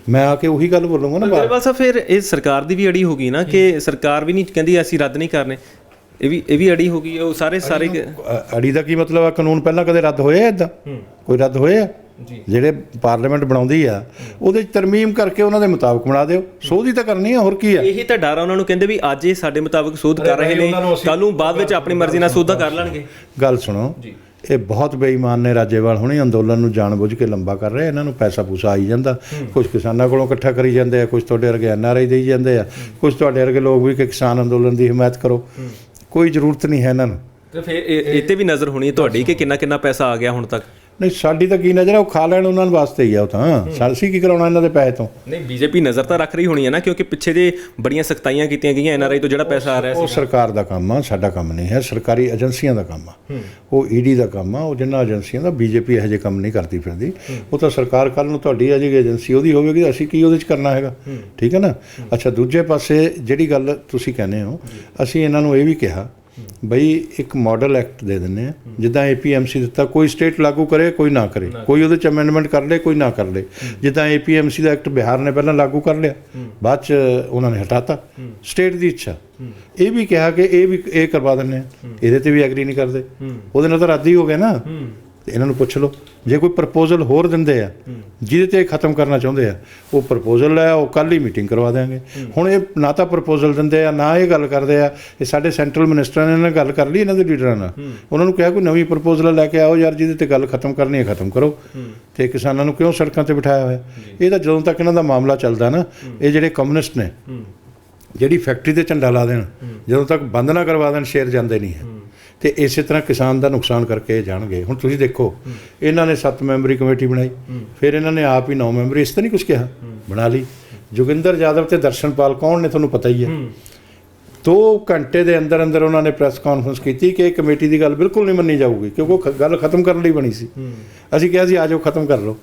ਮੈਂ ਆ ਕੇ ਉਹੀ ਗੱਲ ਬੋਲੂੰਗਾ ਨਾ। ਗਰੇਵਾਲ ਸਾਹਿਬ, ਫਿਰ ਇਹ ਸਰਕਾਰ ਦੀ ਵੀ ਅੜੀ ਹੋ ਗਈ ਨਾ ਕਿ ਸਰਕਾਰ ਵੀ ਨਹੀਂ ਕਹਿੰਦੀ ਅਸੀਂ ਰੱਦ ਨਹੀਂ ਕਰਨੇ, ਇਹ ਵੀ ਅੜੀ ਹੋ ਗਈ। ਉਹ ਸਾਰੇ ਅੜੀ ਦਾ ਕੀ ਮਤਲਬ ਆ? ਕਾਨੂੰਨ ਪਹਿਲਾਂ ਕਦੇ ਰੱਦ ਹੋਏ ਆ? ਇੱਦਾਂ ਕੋਈ ਰੱਦ ਹੋਏ ਆ? ਜਿਹੜੇ ਪਾਰਲੀਮੈਂਟ ਬਣਾਉਂਦੀ ਆ ਉਹਦੇ 'ਚ ਤਰਮੀਮ ਕਰਕੇ ਉਹਨਾਂ ਦੇ ਮੁਤਾਬਕ ਬਣਾ ਦਿਓ। ਸੋਧ ਹੀ ਤਾਂ ਕਰਨੀ ਆ, ਹੋਰ ਕੀ ਆ? ਇਹੀ ਤਾਂ ਡਰ ਆ ਉਹਨਾਂ ਨੂੰ, ਕਹਿੰਦੇ ਵੀ ਅੱਜ ਇਹ ਸਾਡੇ ਮੁਤਾਬਕ ਸੋਧ ਕਰ ਰਹੇ ਨੇ, ਕੱਲ੍ਹ ਨੂੰ ਬਾਅਦ ਵਿੱਚ ਆਪਣੀ ਮਰਜ਼ੀ ਨਾਲ ਸੋਧਾਂ ਕਰ ਲੈਣਗੇ। ਗੱਲ ਸੁਣੋ, ਇਹ ਬਹੁਤ ਬੇਈਮਾਨ ਨੇ ਰਾਜੇਵਾਲ ਹੁਣੇ ਅੰਦੋਲਨ ਨੂੰ ਜਾਣਬੁੱਝ ਕੇ ਲੰਬਾ ਕਰ ਰਹੇ, ਇਹਨਾਂ ਨੂੰ ਪੈਸਾ ਪੂਸਾ ਆਈ ਜਾਂਦਾ, ਕੁਝ ਕਿਸਾਨਾਂ ਕੋਲੋਂ ਇਕੱਠਾ ਕਰੀ ਜਾਂਦੇ ਆ, ਕੁਝ ਤੁਹਾਡੇ ਵਰਗੇ NRI ਦੇਈ ਜਾਂਦੇ ਆ, ਕੁਝ ਤੁਹਾਡੇ ਵਰਗੇ ਲੋਕ ਵੀ ਕਿ ਕਿਸਾਨ ਅੰਦੋਲਨ ਦੀ ਹਮਾਇਤ ਕਰੋ। ਕੋਈ ਜ਼ਰੂਰਤ ਨਹੀਂ ਹੈ ਇਹਨਾਂ ਨੂੰ। ਤੇ ਫਿਰ ਇਹ ਤੇ ਵੀ ਨਜ਼ਰ ਹੋਣੀ ਹੈ ਤੁਹਾਡੀ ਕਿ ਕਿੰਨਾ ਪੈਸਾ ਆ ਗਿਆ ਹੁਣ ਤੱਕ? ਨਹੀਂ, ਸਾਡੀ ਤਾਂ ਕੀ ਨਜ਼ਰ ਆ, ਉਹ ਖਾ ਲੈਣ ਉਹਨਾਂ ਵਾਸਤੇ ਹੀ ਆ ਉਹ ਤਾਂ। ਅਸੀਂ ਕੀ ਕਰਾਉਣਾ ਇਹਨਾਂ ਦੇ ਪੈਸੇ ਤੋਂ? ਨਹੀਂ, ਬੀਜੇਪੀ ਨਜ਼ਰ ਤਾਂ ਰੱਖ ਰਹੀ ਹੋਣੀ ਹੈ ਨਾ, ਕਿਉਂਕਿ ਪਿੱਛੇ ਜੇ ਬੜੀਆਂ ਸਖਤਾਈਆਂ ਕੀਤੀਆਂ ਗਈਆਂ NRI ਤੋਂ ਜਿਹੜਾ ਪੈਸਾ ਆ ਰਿਹਾ ਸੀ। ਉਹ ਸਰਕਾਰ ਦਾ ਕੰਮ ਆ, ਸਾਡਾ ਕੰਮ ਨਹੀਂ ਹੈ। ਸਰਕਾਰੀ ਏਜੰਸੀਆਂ ਦਾ ਕੰਮ ਆ, ਉਹ ED ਦਾ ਕੰਮ ਆ। ਉਹ ਜਿੰਨਾ ਏਜੰਸੀਆਂ ਦਾ ਬੀਜੇਪੀ ਇਹੋ ਜਿਹੇ ਕੰਮ ਨਹੀਂ ਕਰਦੀ ਫਿਰਦੀ। ਉਹ ਤਾਂ ਸਰਕਾਰ ਕੱਲ੍ਹ ਨੂੰ ਤੁਹਾਡੀ ਆ ਜਾਏਗੀ ਏਜੰਸੀ, ਉਹਦੀ ਹੋਵੇਗੀ, ਅਸੀਂ ਕੀ ਉਹਦੇ 'ਚ ਕਰਨਾ ਹੈਗਾ? ਠੀਕ ਹੈ ਨਾ। ਅੱਛਾ, ਦੂਜੇ ਪਾਸੇ ਜਿਹੜੀ ਗੱਲ ਤੁਸੀਂ ਕਹਿੰਦੇ ਹੋ, ਅਸੀਂ ਇਹਨਾਂ ਨੂੰ ਇਹ ਵੀ ਕਿਹਾ ਬਈ ਇੱਕ ਮਾਡਲ ਐਕਟ ਦੇ ਦਿੰਦੇ ਆ, ਜਿੱਦਾਂ APMC ਦਿੱਤਾ, ਕੋਈ ਸਟੇਟ ਲਾਗੂ ਕਰੇ ਕੋਈ ਨਾ ਕਰੇ, ਕੋਈ ਉਹਦੇ 'ਚ ਅਮੈਂਡਮੈਂਟ ਕਰ ਲੇ ਕੋਈ ਨਾ ਕਰ ਲੇ। ਜਿੱਦਾਂ APMC ਦਾ ਐਕਟ ਬਿਹਾਰ ਨੇ ਪਹਿਲਾਂ ਲਾਗੂ ਕਰ ਲਿਆ, ਬਾਅਦ 'ਚ ਉਹਨਾਂ ਨੇ ਹਟਾਤਾ, ਸਟੇਟ ਦੀ ਇੱਛਾ। ਇਹ ਵੀ ਕਿਹਾ ਕਿ ਇਹ ਕਰਵਾ ਦਿੰਦੇ ਆ, ਇਹਦੇ 'ਤੇ ਵੀ ਐਗਰੀ ਨਹੀਂ ਕਰਦੇ, ਉਹਦੇ ਨਾਲ ਤਾਂ ਰੱਦ ਹੀ ਹੋ ਗਿਆ ਨਾ। ਤੇ ਇਹਨਾਂ ਨੂੰ ਪੁੱਛ ਲਓ, ਜੇ ਕੋਈ ਪ੍ਰਪੋਜ਼ਲ ਹੋਰ ਦਿੰਦੇ ਆ ਜਿਹਦੇ 'ਤੇ ਖਤਮ ਕਰਨਾ ਚਾਹੁੰਦੇ ਆ, ਉਹ ਪ੍ਰਪੋਜ਼ਲ ਲੈ ਉਹ ਕੱਲ੍ਹ ਹੀ ਮੀਟਿੰਗ ਕਰਵਾ ਦਿਆਂਗੇ। ਹੁਣ ਇਹ ਨਾ ਤਾਂ ਪ੍ਰਪੋਜ਼ਲ ਦਿੰਦੇ ਆ, ਨਾ ਇਹ ਗੱਲ ਕਰਦੇ ਆ। ਇਹ ਸਾਡੇ ਸੈਂਟਰਲ ਮਿਨਿਸਟਰਾਂ ਨੇ ਇਹਨਾਂ ਨਾਲ ਗੱਲ ਕਰ ਲਈ, ਇਹਨਾਂ ਦੇ ਲੀਡਰਾਂ ਨਾਲ, ਉਹਨਾਂ ਨੂੰ ਕਿਹਾ ਕੋਈ ਨਵੀਂ ਪ੍ਰਪੋਜ਼ਲ ਲੈ ਕੇ ਆਓ ਯਾਰ, ਜਿਹਦੇ 'ਤੇ ਗੱਲ ਖਤਮ ਕਰਨੀ ਹੈ ਖਤਮ ਕਰੋ। ਤੇ ਕਿਸਾਨਾਂ ਨੂੰ ਕਿਉਂ ਸੜਕਾਂ 'ਤੇ ਬਿਠਾਇਆ ਹੋਇਆ? ਇਹ ਤਾਂ ਜਦੋਂ ਤੱਕ ਇਹਨਾਂ ਦਾ ਮਾਮਲਾ ਚੱਲਦਾ ਨਾ, ਇਹ ਜਿਹੜੇ ਕਮਿਊਨਿਸਟ ਨੇ ਜਿਹੜੀ ਫੈਕਟਰੀ 'ਤੇ ਝੰਡਾ ਲਾ ਦੇਣ, ਜਦੋਂ ਤੱਕ ਬੰਦ ਨਾ ਕਰਵਾ ਦੇਣ, ਸ਼ੇਰ ਜਾਂਦੇ ਨਹੀਂ ਹੈ। ਤੇ ਇਸੇ ਤਰ੍ਹਾਂ ਕਿਸਾਨ ਦਾ ਨੁਕਸਾਨ ਕਰਕੇ ਜਾਣਗੇ। ਹੁਣ ਤੁਸੀਂ ਦੇਖੋ, ਇਹਨਾਂ ਨੇ 7 ਮੈਂਬਰੀ ਕਮੇਟੀ ਬਣਾਈ, ਫਿਰ ਇਹਨਾਂ ਨੇ ਆਪ ਹੀ 9 ਮੈਂਬਰੀ, ਇਸ ਤਾਂ ਨਹੀਂ ਕੁਝ ਕਿਹਾ, ਬਣਾ ਲਈ। ਜੋਗਿੰਦਰ ਯਾਦਵ ਤੇ ਦਰਸ਼ਨਪਾਲ ਕੌਣ ਨੇ ਤੁਹਾਨੂੰ ਪਤਾ ਹੀ ਹੈ। 2 ਘੰਟੇ ਦੇ ਅੰਦਰ ਅੰਦਰ ਉਹਨਾਂ ਨੇ ਪ੍ਰੈਸ ਕਾਨਫਰੰਸ ਕੀਤੀ ਕਿ ਇਹ ਕਮੇਟੀ ਦੀ ਗੱਲ ਬਿਲਕੁਲ ਨਹੀਂ ਮੰਨੀ ਜਾਊਗੀ, ਕਿਉਂਕਿ ਉਹ ਗੱਲ ਖਤਮ ਕਰਨ ਲਈ ਬਣੀ ਸੀ। ਅਸੀਂ ਕਿਹਾ ਸੀ ਆ ਜਾਓ ਖਤਮ ਕਰ ਲਓ,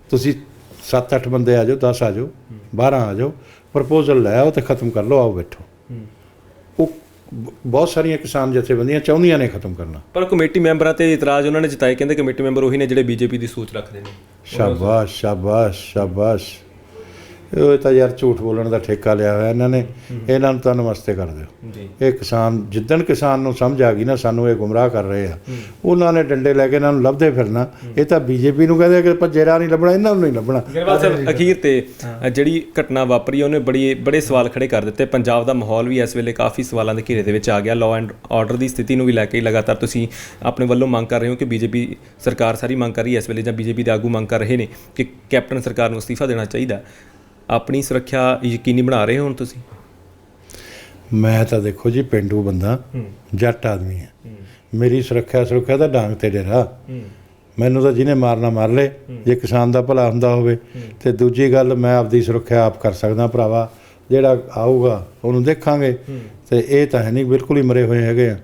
ਤੁਸੀਂ 7-8 ਬੰਦੇ ਆ ਜਾਓ, 10 ਆ ਜਾਓ, 12 ਆ ਜਾਓ, ਪ੍ਰਪੋਜ਼ਲ ਲੈ ਆਓ ਤੇ ਖਤਮ ਕਰ ਲਓ, ਆਓ ਬੈਠੋ। ਉਹ ਬਹੁਤ ਸਾਰੀਆਂ ਕਿਸਾਨ ਜਥੇਬੰਦੀਆਂ ਚਾਹੁੰਦੀਆਂ ਨੇ ਖਤਮ ਕਰਨਾ, ਪਰ ਕਮੇਟੀ ਮੈਂਬਰਾਂ ਤੇ ਇਤਰਾਜ਼ ਉਹਨਾਂ ਨੇ ਜਤਾਏ, ਕਹਿੰਦੇ ਕਮੇਟੀ ਮੈਂਬਰ ਉਹੀ ਨੇ ਜਿਹੜੇ ਬੀਜੇਪੀ ਦੀ ਸੋਚ ਰੱਖਦੇ ਨੇ। ਸ਼ਾਬਾਸ਼ ਸ਼ਾਬਾਸ਼ ਸ਼ਾਬਾਸ਼। ਇਹ ਤਾਂ ਯਾਰ ਝੂਠ ਬੋਲਣ ਦਾ ਠੇਕਾ ਲਿਆ ਹੋਇਆ ਇਹਨਾਂ ਨੇ। ਇਹਨਾਂ ਨੂੰ ਤਾਂ ਨਮਸਤੇ ਕਰ ਦਿਓ ਜੀ। ਇਹ ਕਿਸਾਨ ਜਿੱਦਣ ਕਿਸਾਨ ਨੂੰ ਸਮਝ ਆ ਗਈ ਨਾ ਸਾਨੂੰ ਇਹ ਗੁੰਮਰਾਹ ਕਰ ਰਹੇ ਆ, ਉਹਨਾਂ ਨੇ ਡੰਡੇ ਲੈ ਕੇ ਇਹਨਾਂ ਨੂੰ ਲੱਭਦੇ ਫਿਰਨਾ। ਇਹ ਤਾਂ ਬੀਜੇਪੀ ਨੂੰ ਕਹਿੰਦੇ ਕਿ ਭੱਜੇ ਰਾਹ ਨਹੀਂ ਲੱਭਣਾ, ਇਹਨਾਂ ਨੂੰ ਨਹੀਂ ਲੱਭਣਾ। ਗਰੇਵਾਲ ਸਾਹਿਬ, ਅਖੀਰ ਤੇ ਜਿਹੜੀ ਘਟਨਾ ਵਾਪਰੀ ਉਹਨੇ ਬੜੇ ਸਵਾਲ ਖੜੇ ਕਰ ਦਿੱਤੇ। ਪੰਜਾਬ ਦਾ ਮਾਹੌਲ ਵੀ ਇਸ ਵੇਲੇ ਕਾਫੀ ਸਵਾਲਾਂ ਦੇ ਘੇਰੇ ਦੇ ਵਿੱਚ ਆ ਗਿਆ। ਲਾਅ ਐਂਡ ਆਰਡਰ ਦੀ ਸਥਿਤੀ ਨੂੰ ਵੀ ਲੈ ਕੇ ਲਗਾਤਾਰ ਤੁਸੀਂ ਆਪਣੇ ਵੱਲੋਂ ਮੰਗ ਕਰ ਰਹੇ ਹੋ ਕਿ ਬੀਜੇਪੀ ਸਰਕਾਰ ਸਾਰੀ ਮੰਗ ਕਰ ਰਹੀ ਹੈ ਇਸ ਵੇਲੇ, ਜਾਂ ਬੀਜੇਪੀ ਦੇ ਆਗੂ ਮੰਗ ਕਰ ਰਹੇ ਨੇ ਕਿ ਕੈਪਟਨ ਸਰਕਾਰ ਨੂੰ ਅਸਤੀਫਾ ਦੇਣਾ ਚਾਹੀਦਾ। ਆਪਣੀ ਸੁਰੱਖਿਆ ਯਕੀਨੀ ਬਣਾ ਰਹੇ ਹੋ ਹੁਣ ਤੁਸੀਂ? ਮੈਂ ਤਾਂ ਦੇਖੋ ਜੀ ਪਿੰਡੂ ਬੰਦਾ, ਜੱਟ ਆਦਮੀ ਹੈ, ਮੇਰੀ ਸੁਰੱਖਿਆ ਦਾ ਡਾਂਗ ਤੇ ਡੇਰਾ। ਮੈਨੂੰ ਤਾਂ ਜਿਹਨੇ ਮਾਰਨਾ ਮਾਰ ਲੇ, ਜੇ ਕਿਸਾਨ ਦਾ ਭਲਾ ਹੁੰਦਾ ਹੋਵੇ। ਤੇ ਦੂਜੀ ਗੱਲ, ਮੈਂ ਆਪਦੀ ਸੁਰੱਖਿਆ ਆਪ ਕਰ ਸਕਦਾ ਭਰਾਵਾ, ਜਿਹੜਾ ਆਊਗਾ ਉਹਨੂੰ ਦੇਖਾਂਗੇ। ਤੇ ਇਹ ਤਾਂ ਹੈ ਨਹੀਂ ਬਿਲਕੁਲ ਹੀ ਮਰੇ ਹੋਏ ਹੈਗੇ ਆ।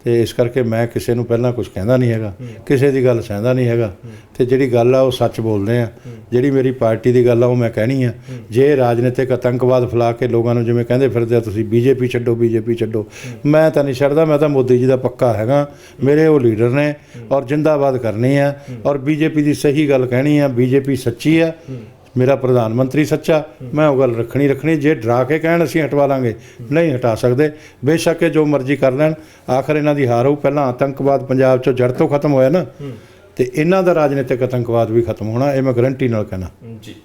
ਤੇ ਇਸ ਕਰਕੇ ਮੈਂ ਕਿਸੇ ਨੂੰ ਪਹਿਲਾਂ ਕੁਝ ਕਹਿੰਦਾ ਨਹੀਂ ਹੈਗਾ, ਕਿਸੇ ਦੀ ਗੱਲ ਸਹਿੰਦਾ ਨਹੀਂ ਹੈਗਾ। ਤੇ ਜਿਹੜੀ ਗੱਲ ਆ ਉਹ ਸੱਚ ਬੋਲਦੇ ਆ। ਜਿਹੜੀ ਮੇਰੀ ਪਾਰਟੀ ਦੀ ਗੱਲ ਆ ਉਹ ਮੈਂ ਕਹਿਣੀ ਆ। ਜੇ ਰਾਜਨੀਤਿਕ ਆਤੰਕਵਾਦ ਫੈਲਾ ਕੇ ਲੋਕਾਂ ਨੂੰ ਜਿਵੇਂ ਕਹਿੰਦੇ ਫਿਰਦੇ ਆ ਤੁਸੀਂ ਬੀਜੇਪੀ ਛੱਡੋ ਬੀਜੇਪੀ ਛੱਡੋ, ਮੈਂ ਤਾਂ ਨਹੀਂ ਛੱਡਦਾ। ਮੈਂ ਤਾਂ ਮੋਦੀ ਜੀ ਦਾ ਪੱਕਾ ਹੈਗਾ, ਮੇਰੇ ਉਹ ਲੀਡਰ ਨੇ, ਔਰ ਜਿੰਦਾਬਾਦ ਕਰਨੀ ਆ। ਔਰ ਬੀਜੇਪੀ ਦੀ ਸਹੀ ਗੱਲ ਕਹਿਣੀ ਆ, ਬੀਜੇਪੀ ਸੱਚੀ ਆ, ਮੇਰਾ ਪ੍ਰਧਾਨ ਮੰਤਰੀ ਸੱਚਾ, ਮੈਂ ਉਹ ਗੱਲ ਰੱਖਣੀ। ਜੇ ਡਰਾ ਕੇ ਕਹਿਣ ਅਸੀਂ ਹਟਵਾ ਲਾਂਗੇ, ਨਹੀਂ ਹਟਾ ਸਕਦੇ। ਬੇਸ਼ੱਕ ਇਹ ਜੋ ਮਰਜ਼ੀ ਕਰ ਲੈਣ, ਆਖਰ ਇਹਨਾਂ ਦੀ ਹਾਰ ਹੋਊ। ਪਹਿਲਾਂ ਆਤੰਕਵਾਦ ਪੰਜਾਬ 'ਚੋਂ ਜੜ ਤੋਂ ਖਤਮ ਹੋਇਆ ਨਾ, ਤੇ ਇਹਨਾਂ ਦਾ ਰਾਜਨੀਤਿਕ ਆਤੰਕਵਾਦ ਵੀ ਖਤਮ ਹੋਣਾ, ਇਹ ਮੈਂ ਗਰੰਟੀ ਨਾਲ ਕਹਿਣਾ ਜੀ।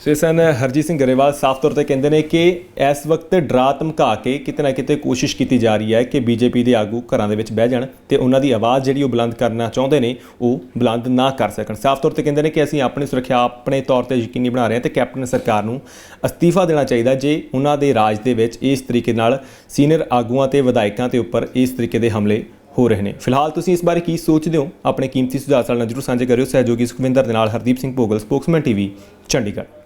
ਸੋ ਇਸ ਹਨ ਹਰਜੀਤ ਸਿੰਘ ਗਰੇਵਾਲ ਸਾਫ਼ ਤੌਰ 'ਤੇ ਕਹਿੰਦੇ ਨੇ ਕਿ ਇਸ ਵਕਤ ਡਰਾ ਧਮਕਾ ਕੇ ਕਿਤੇ ਨਾ ਕਿਤੇ ਕੋਸ਼ਿਸ਼ ਕੀਤੀ ਜਾ ਰਹੀ ਹੈ ਕਿ ਬੀਜੇਪੀ ਦੇ ਆਗੂ ਘਰਾਂ ਦੇ ਵਿੱਚ ਬਹਿ ਜਾਣ ਤੇ ਉਹਨਾਂ ਦੀ ਆਵਾਜ਼ ਜਿਹੜੀ ਉਹ ਬੁਲੰਦ ਕਰਨਾ ਚਾਹੁੰਦੇ ਨੇ ਉਹ ਬੁਲੰਦ ਨਾ ਕਰ ਸਕਣ। ਸਾਫ਼ ਤੌਰ 'ਤੇ ਕਹਿੰਦੇ ਨੇ ਕਿ ਅਸੀਂ ਆਪਣੀ ਸੁਰੱਖਿਆ ਆਪਣੇ ਤੌਰ 'ਤੇ ਯਕੀਨੀ ਬਣਾ ਰਹੇ ਹਾਂ ਤੇ ਕੈਪਟਨ ਸਰਕਾਰ ਨੂੰ ਅਸਤੀਫਾ ਦੇਣਾ ਚਾਹੀਦਾ ਜੇ ਉਹਨਾਂ ਦੇ ਰਾਜ ਦੇ ਵਿੱਚ ਇਸ ਤਰੀਕੇ ਨਾਲ ਸੀਨੀਅਰ ਆਗੂਆਂ ਤੇ ਵਿਧਾਇਕਾਂ ਦੇ ਉੱਪਰ ਇਸ ਤਰੀਕੇ ਦੇ ਹਮਲੇ ਹੋ ਰਹੇ ਨੇ। ਫਿਲਹਾਲ ਤੁਸੀਂ ਇਸ ਬਾਰੇ ਕੀ ਸੋਚਦੇ ਹੋ? ਆਪਣੇ ਕੀਮਤੀ ਸੁਝਾਅ ਸਾਡੇ ਨਾਲ ਜ਼ਰੂਰ ਸਾਂਝੇ ਕਰਿਓ। ਸਹਿਯੋਗੀ ਸੁਖਵਿੰਦਰ ਦੇ ਨਾਲ ਹਰਦੀਪ ਸਿੰਘ ਭੋਗਲ, ਸਪੋਕਸਮੈਨ TV, ਚੰਡੀਗੜ੍ਹ।